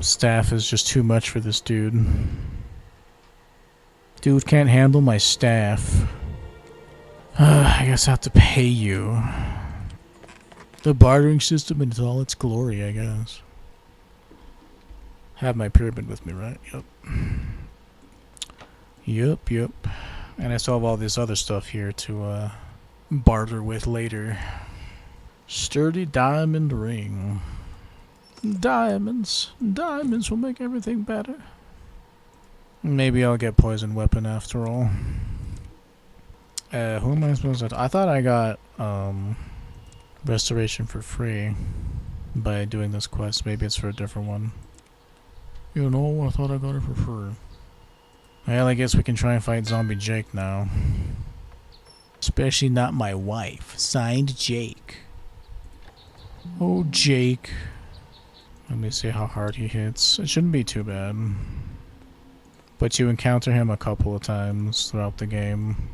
S1: Staff is just too much for this dude. Dude can't handle my staff. I guess I have to pay you. The bartering system in all its glory, I guess. Have my pyramid with me, right? Yep. Yep. And I still have all this other stuff here to barter with later. Sturdy diamond ring. Diamonds. Diamonds will make everything better. Maybe I'll get poison weapon after all. Who am I supposed to... I thought I got restoration for free by doing this quest. Maybe it's for a different one. You know, I thought I got it for free. Well, I guess we can try and fight Zombie Jake now. Especially not my wife. Signed, Jake. Oh, Jake. Let me see how hard he hits. It shouldn't be too bad. But you encounter him a couple of times throughout the game.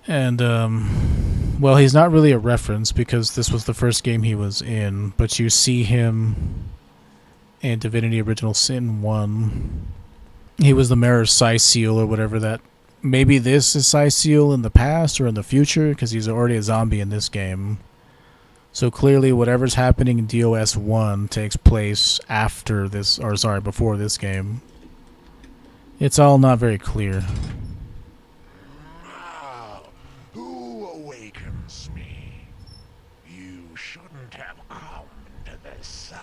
S1: And, well, he's not really a reference because this was the first game he was in. But you see him in Divinity Original Sin 1. He was the Mayor of Seal or whatever that... Maybe this is Seal in the past or in the future because he's already a zombie in this game. So clearly whatever's happening in DOS 1 takes place after this... Or, sorry, before this game. It's all not very clear.
S8: Now, who awakens me? You shouldn't have come to this cellar.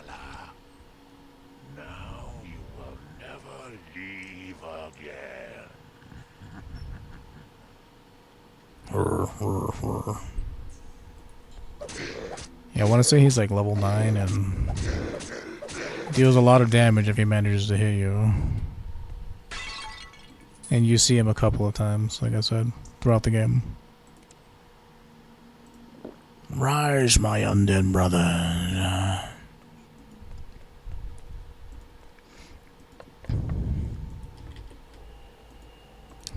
S8: Now you will never leave again.
S1: Yeah, I want to say he's like level 9 and Deals a lot of damage if he manages to hit you. And you see him a couple of times, like I said, throughout the game. Rise, my undead brother. I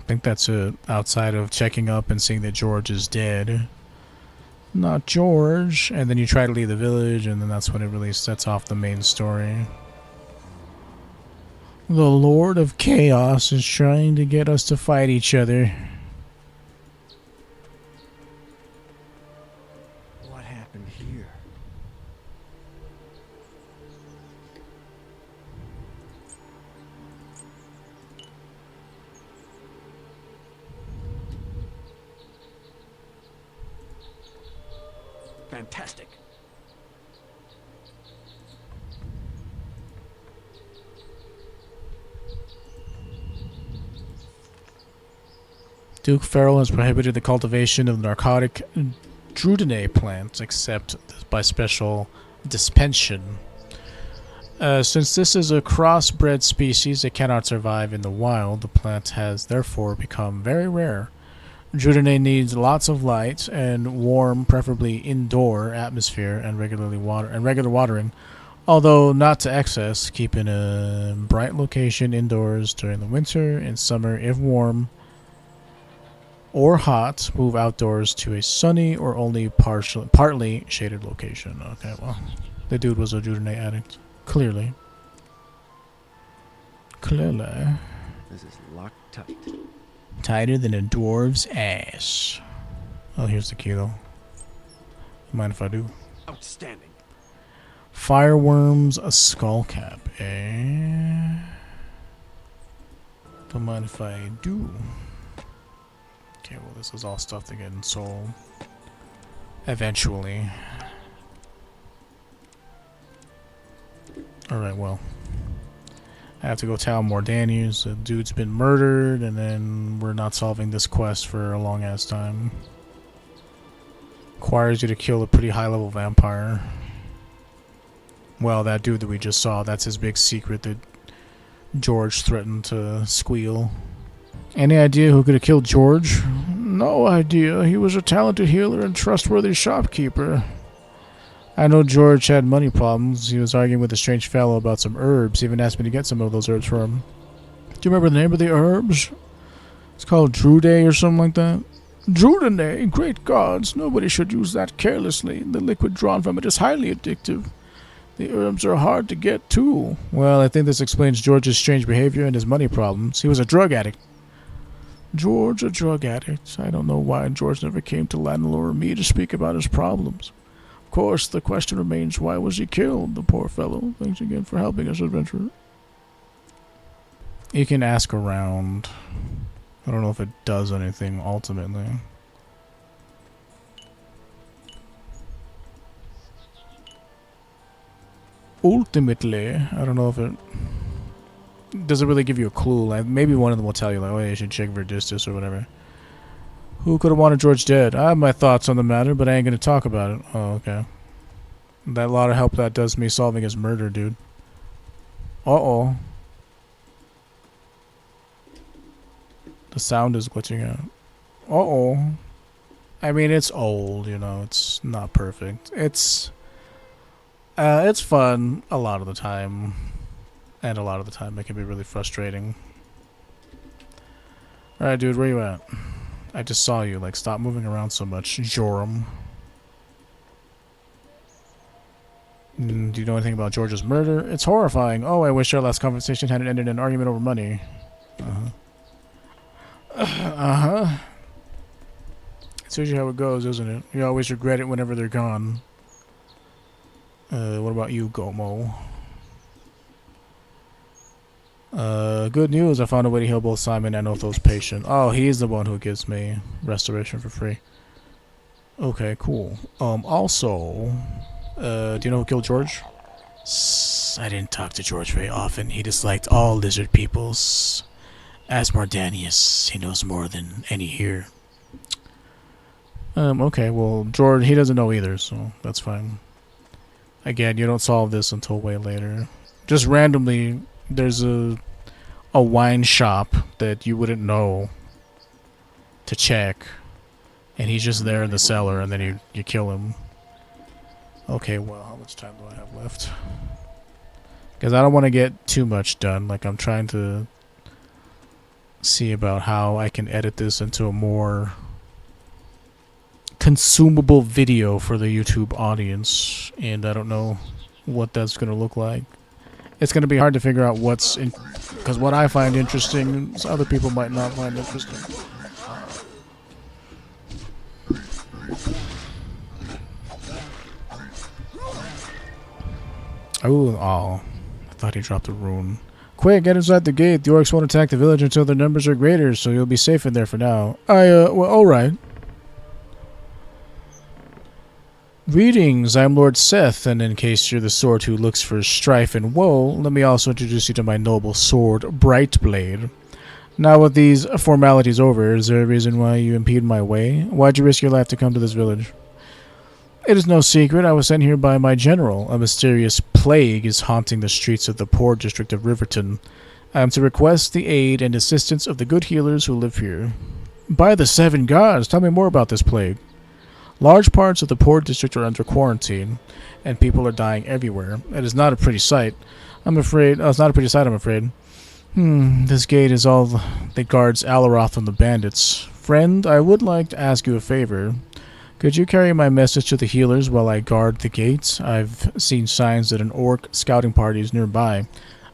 S1: think that's it. Outside of checking up and seeing that George is dead. Not George. And then you try to leave the village, and then that's when it really sets off the main story. The Lord of Chaos is trying to get us to fight each other.
S4: What happened here? Fantastic.
S1: Duke Farrell has prohibited the cultivation of narcotic Divinity plants except by special dispensation. Since this is a crossbred species that cannot survive in the wild, the plant has therefore become very rare. Divinity needs lots of light and warm, preferably indoor atmosphere and regular watering, although not to excess. Keep in a bright location indoors during the winter. In summer, if warm or hot, move outdoors to a sunny or only partly shaded location. Okay, well, the dude was a Divinity addict. Clearly.
S4: This is locked tight.
S1: Tighter than a dwarf's ass. Oh, here's the key, though. Mind if I do?
S4: Outstanding.
S1: Fireworms, a skull cap, eh? Don't mind if I do. Okay, well, this is all stuff to get in soul. Eventually. Alright, well. I have to go tell Mordanius the dude's been murdered, and then we're not solving this quest for a long ass time. Requires you to kill a pretty high level vampire. Well, that dude that we just saw, that's his big secret that George threatened to squeal. Any idea who could have killed George? No idea. He was a talented healer and trustworthy shopkeeper. I know George had money problems. He was arguing with a strange fellow about some herbs. He even asked me to get some of those herbs for him. Do you remember the name of the herbs? It's called Drude or something like that. Drudene? Great gods. Nobody should use that carelessly. The liquid drawn from it is highly addictive. The herbs are hard to get, too. Well, I think this explains George's strange behavior and his money problems. He was a drug addict. George, a drug addict. I don't know why George never came to Lanelore or me to speak about his problems. Of course, the question remains, why was he killed, the poor fellow? Thanks again for helping us, adventurer. You can ask around. I don't know if it does anything, ultimately. Ultimately, I don't know if it doesn't really give you a clue. Like, maybe one of them will tell you, like, oh, yeah, you should check Verdistus or whatever. Who could have wanted George dead? I have my thoughts on the matter, but I ain't gonna talk about it. Oh, okay. That lot of help that does me solving his murder, dude. Uh-oh. The sound is glitching out. Uh-oh. I mean, it's old, you know. It's not perfect. It's fun a lot of the time. And a lot of the time it can be really frustrating. Alright, dude, where you at? I just saw you. Like, stop moving around so much, Joram. Do you know anything about George's murder? It's horrifying. Oh, I wish our last conversation hadn't ended in an argument over money. Uh-huh. It's usually how it goes, isn't it? You always regret it whenever they're gone. What about you, Gomo? Good news. I found a way to heal both Simon and Otho's patient. Oh, he's the one who gives me restoration for free. Okay, cool. Also, do you know who killed George? I didn't talk to George very often. He disliked all lizard peoples. As Mordanius, he knows more than any here. Okay, well, George, he doesn't know either, so that's fine. Again, you don't solve this until way later. just randomly, there's a wine shop that you wouldn't know to check, and he's just there in the cellar, and then you kill him. Okay, well, how much time do I have left? Because I don't want to get too much done. Like, I'm trying to see about how I can edit this into a more consumable video for the YouTube audience, and I don't know what that's going to look like. It's going to be hard to figure out what's in, because what I find interesting, other people might not find interesting. Oh, I thought he dropped a rune. Quick, get inside the gate. The orcs won't attack the village until their numbers are greater, so you'll be safe in there for now. Well, alright. Greetings, I'm Lord Seth, and in case you're the sword who looks for strife and woe, let me also introduce you to my noble sword, Brightblade. Now with these formalities over, is there a reason why you impede my way? Why'd you risk your life to come to this village? It is no secret, I was sent here by my general. A mysterious plague is haunting the streets of the poor district of Riverton. I am to request the aid and assistance of the good healers who live here. By the seven gods, tell me more about this plague. Large parts of the poor district are under quarantine, and people are dying everywhere. It is not a pretty sight. It's not a pretty sight, I'm afraid. This gate is all that guards Alaroth from the bandits. Friend, I would like to ask you a favor. Could you carry my message to the healers while I guard the gates? I've seen signs that an orc scouting party is nearby.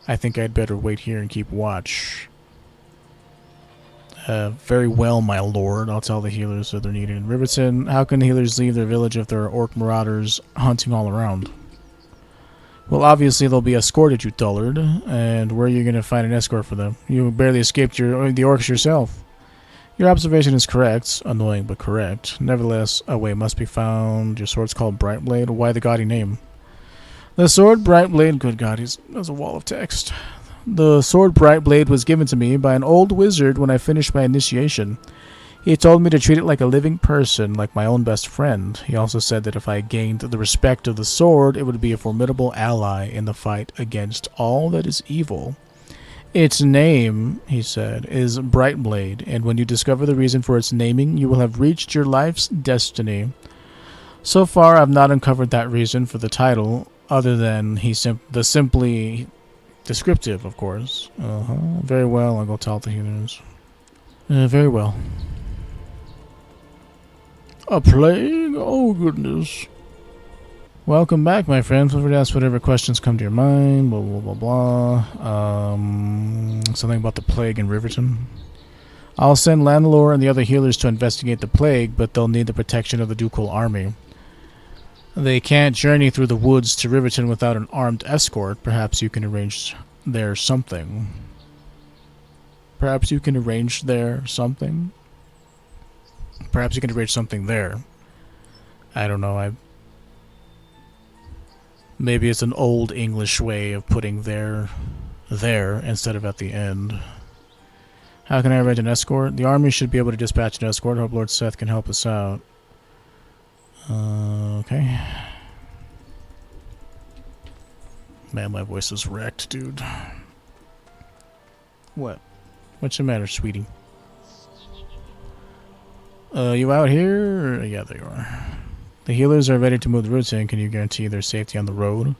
S1: I think I'd better wait here and keep watch. Very well, my lord. I'll tell the healers that they're needed in Riverton. How can the healers leave their village if there are orc marauders hunting all around? Well, obviously they'll be escorted, you dullard. And where are you going to find an escort for them? You barely escaped the orcs yourself. Your observation is correct. Annoying, but correct. Nevertheless, a way must be found. Your sword's called Brightblade. Why the gaudy name? The sword Brightblade, good god, there's a wall of text. The sword Brightblade was given to me by an old wizard when I finished my initiation. He told me to treat it like a living person, like my own best friend. He also said that if I gained the respect of the sword, it would be a formidable ally in the fight against all that is evil. Its name, he said, is Brightblade, and when you discover the reason for its naming, you will have reached your life's destiny. So far, I've not uncovered that reason for the title, other than the simply descriptive, of course. Very well, I'll go tell the healers. Very well. A plague? Oh, goodness. Welcome back, my friend. Feel free to ask whatever questions come to your mind. Blah, blah, blah, blah. Something about the plague in Riverton. I'll send Lanelore and the other healers to investigate the plague, but they'll need the protection of the ducal army. They can't journey through the woods to Riverton without an armed escort. Perhaps you can arrange there something. Perhaps you can arrange there something. Perhaps you can arrange something there. I don't know. Maybe it's an old English way of putting there instead of at the end. How can I arrange an escort? The army should be able to dispatch an escort. I hope Lord Seth can help us out. Okay. Man, my voice is wrecked, dude. What? What's the matter, sweetie? You out here? Yeah, there you are. The healers are ready to move the routes in. Can you guarantee their safety on the road?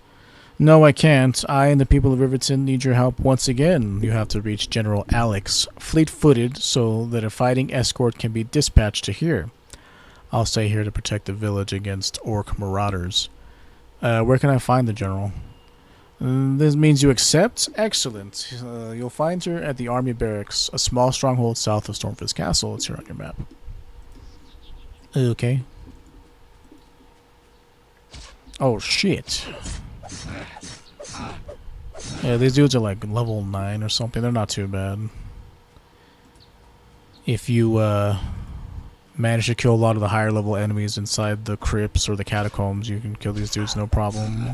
S1: No, I can't. I and the people of Riverton need your help once again. You have to reach General Alex, fleet-footed, so that a fighting escort can be dispatched to here. I'll stay here to protect the village against orc marauders. Where can I find the general? This means you accept? Excellent. You'll find her at the army barracks, a small stronghold south of Stormfist Castle. It's here on your map. Okay. Oh, shit. Yeah, these dudes are like level 9 or something. They're not too bad. If you manage to kill a lot of the higher level enemies inside the crypts or the catacombs, you can kill these dudes no problem.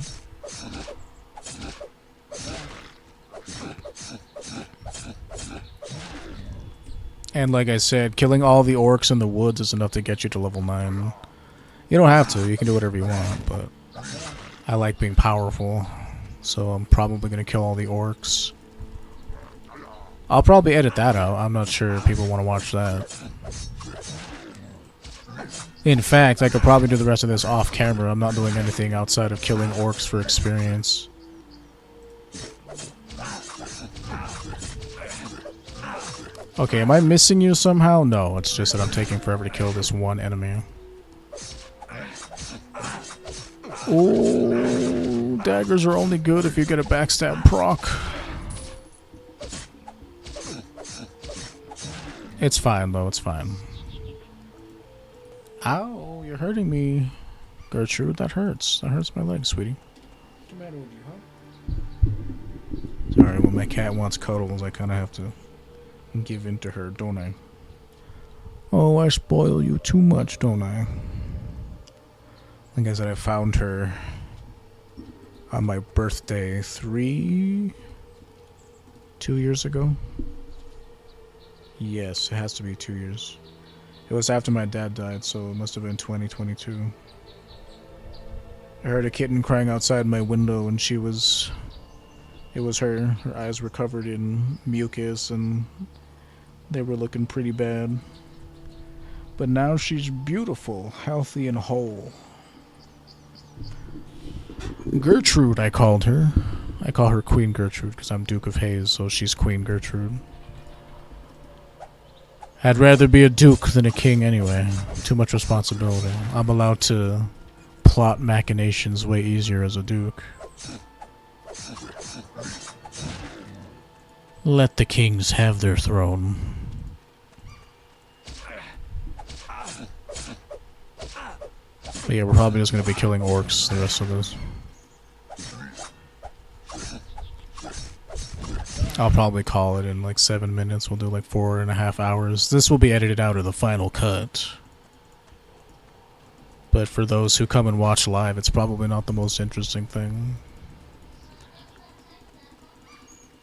S1: And like I said, killing all the orcs in the woods is enough to get you to level 9. You don't have to, you can do whatever you want, but I like being powerful. So I'm probably going to kill all the orcs. I'll probably edit that out. I'm not sure if people want to watch that. In fact, I could probably do the rest of this off camera. I'm not doing anything outside of killing orcs for experience. Okay, am I missing you somehow? No, it's just that I'm taking forever to kill this one enemy. Ooh, daggers are only good if you get a backstab proc. It's fine, though. It's fine. Ow, you're hurting me, Gertrude. That hurts. That hurts my leg, sweetie. What's the matter with you, huh? Sorry, when my cat wants cuddles, I kind of have to give in to her, don't I? Oh, I spoil you too much, don't I? Like I said, I found her on my birthday 2 years ago. Yes, it has to be 2 years. It was after my dad died, so it must have been 2022. I heard a kitten crying outside my window, and it was her. Her eyes were covered in mucus, and they were looking pretty bad. But now she's beautiful, healthy, and whole. Gertrude, I called her. I call her Queen Gertrude because I'm Duke of Haze, so she's Queen Gertrude. I'd rather be a duke than a king anyway. Too much responsibility. I'm allowed to plot machinations way easier as a duke. Let the kings have their throne. But yeah, we're probably just going to be killing orcs the rest of this. I'll probably call it in like 7 minutes. We'll do like 4.5 hours. This will be edited out of the final cut. But for those who come and watch live, it's probably not the most interesting thing.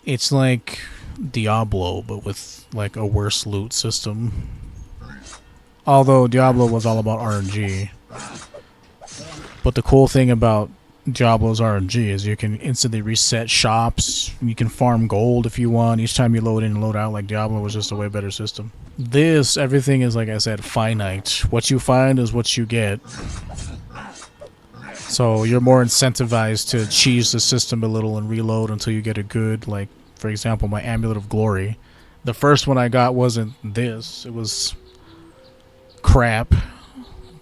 S1: It's like Diablo, but with like a worse loot system. Although Diablo was all about RNG. But the cool thing about Diablo's RNG is you can instantly reset shops. You can farm gold if you want. Each time you load in and load out, like Diablo was just a way better system. This, everything is, like I said, finite. What you find is what you get. So you're more incentivized to cheese the system a little and reload until you get a good, like, for example, my Amulet of Glory. The first one I got wasn't this. It was crap.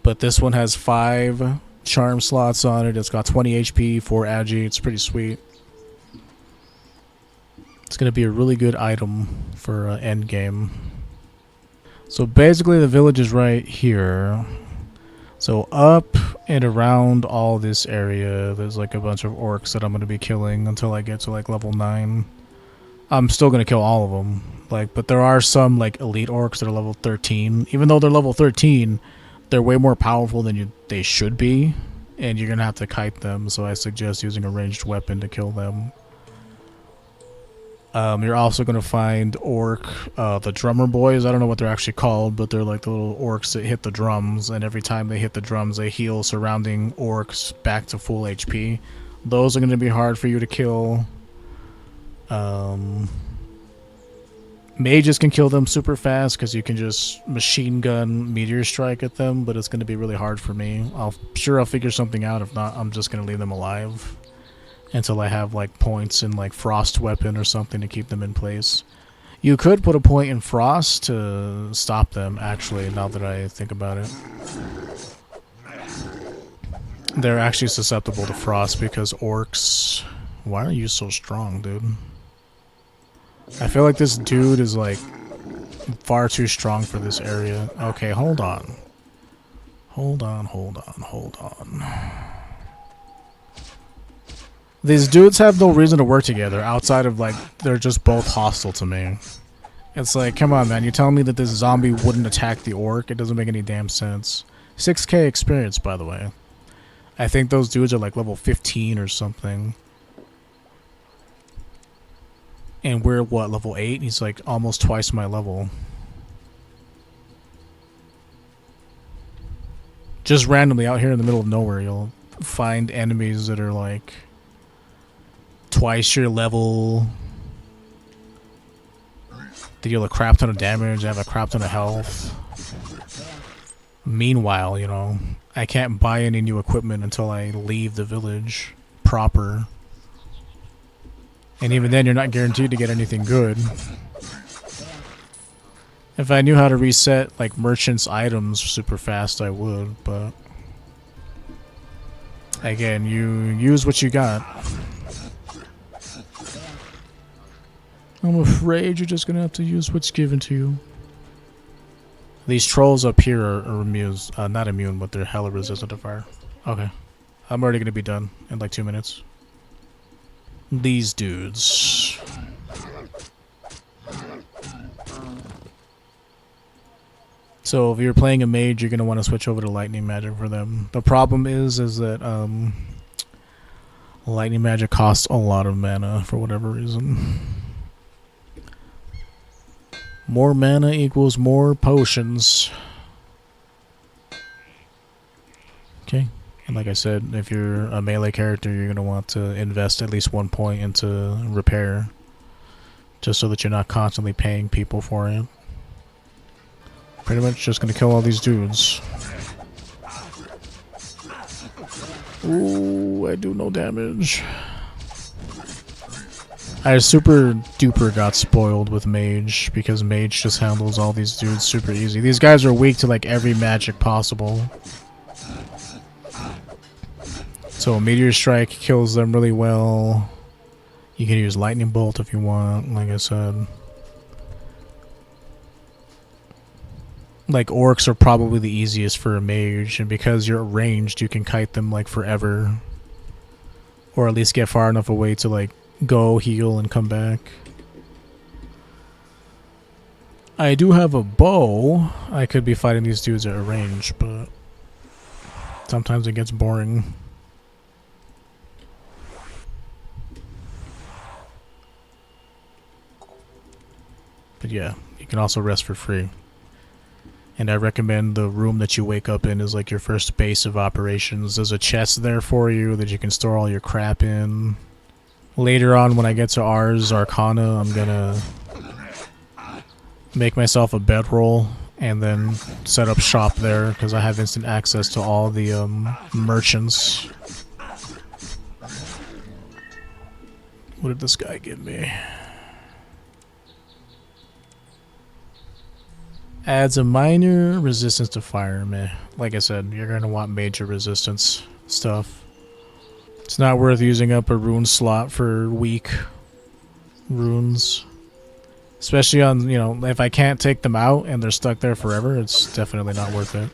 S1: But this one has 5 charm slots on it. It's got 20 HP, 4 agi. It's pretty sweet. It's going to be a really good item for end game. So basically the village is right here. So up and around all this area, there's like a bunch of orcs that I'm going to be killing until I get to like level 9. I'm still going to kill all of them. Like, but there are some like elite orcs that are level 13. Even though they're level 13, they're way more powerful than they should be, and you're going to have to kite them, so I suggest using a ranged weapon to kill them. You're also going to find the drummer boys. I don't know what they're actually called, but they're like the little orcs that hit the drums, and every time they hit the drums, they heal surrounding orcs back to full HP. Those are going to be hard for you to kill. Mages can kill them super fast because you can just machine gun meteor strike at them, but it's going to be really hard for me. I'll figure something out. If not, I'm just going to leave them alive until I have like points in like frost weapon or something to keep them in place. You could put a point in frost to stop them, actually, now that I think about it. They're actually susceptible to frost because orcs... Why are you so strong, dude? I feel like this dude is like far too strong for this area. Okay, hold on. Hold on. These dudes have no reason to work together outside of like they're just both hostile to me. It's like, come on, man, you're telling me that this zombie wouldn't attack the orc? It doesn't make any damn sense. 6k experience, by the way. I think those dudes are like level 15 or something. And we're, what, level 8? He's like almost twice my level. Just randomly out here in the middle of nowhere, you'll find enemies that are like twice your level. They deal a crap ton of damage, they have a crap ton of health. Meanwhile, you know, I can't buy any new equipment until I leave the village proper. And even then, you're not guaranteed to get anything good. If I knew how to reset, like, merchants' items super fast, I would, but... Again, you use what you got. I'm afraid you're just gonna have to use what's given to you. These trolls up here are immune, not immune, but they're hella resistant to fire. Okay. I'm already gonna be done in like 2 minutes. These dudes. So if you're playing a mage, you're gonna want to switch over to lightning magic for them. The problem is that lightning magic costs a lot of mana for whatever reason. More mana equals more potions. Okay. And like I said, if you're a melee character, you're going to want to invest at least 1 point into repair. Just so that you're not constantly paying people for it. Pretty much just going to kill all these dudes. Ooh, I do no damage. I super duper got spoiled with mage because mage just handles all these dudes super easy. These guys are weak to like every magic possible. So meteor strike kills them really well. You can use lightning bolt if you want, like I said. Like orcs are probably the easiest for a mage, and because you're ranged, you can kite them like forever. Or at least get far enough away to like go, heal, and come back. I do have a bow. I could be fighting these dudes at a range, but sometimes it gets boring. But yeah, you can also rest for free. And I recommend the room that you wake up in is like your first base of operations. There's a chest there for you that you can store all your crap in. Later on, when I get to Ars Arcana, I'm gonna make myself a bedroll and then set up shop there because I have instant access to all the merchants. What did this guy give me? Adds a minor resistance to fire, meh. Like I said, you're gonna want major resistance stuff. It's not worth using up a rune slot for weak runes. Especially on, you know, if I can't take them out and they're stuck there forever, it's definitely not worth it.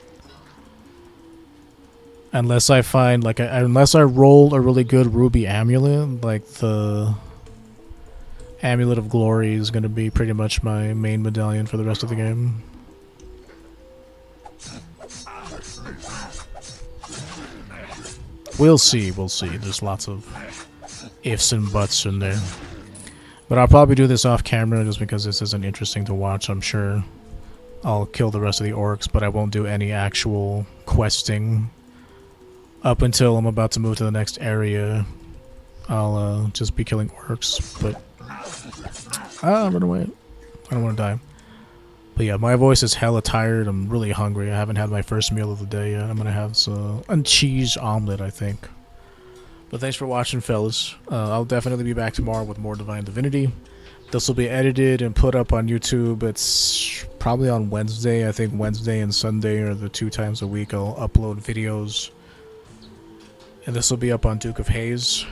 S1: Unless I find, like, unless I roll a really good ruby amulet, like the Amulet of Glory is going to be pretty much my main medallion for the rest of the game. We'll see, we'll see. There's lots of ifs and buts in there. But I'll probably do this off camera just because this isn't interesting to watch. I'm sure I'll kill the rest of the orcs, but I won't do any actual questing. Up until I'm about to move to the next area, I'll just be killing orcs, but... run away. I don't want to die. But yeah, my voice is hella tired. I'm really hungry. I haven't had my first meal of the day yet. I'm gonna have a cheese omelet, I think. But thanks for watching, fellas. I'll definitely be back tomorrow with more Divine Divinity. This will be edited and put up on YouTube. It's probably on Wednesday. I think Wednesday and Sunday are the 2 times a week I'll upload videos. And this will be up on Duke of Haze.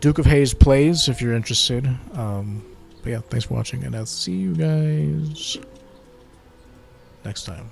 S1: Duke of Haze plays if you're interested. But yeah, thanks for watching, and I'll see you guys next time.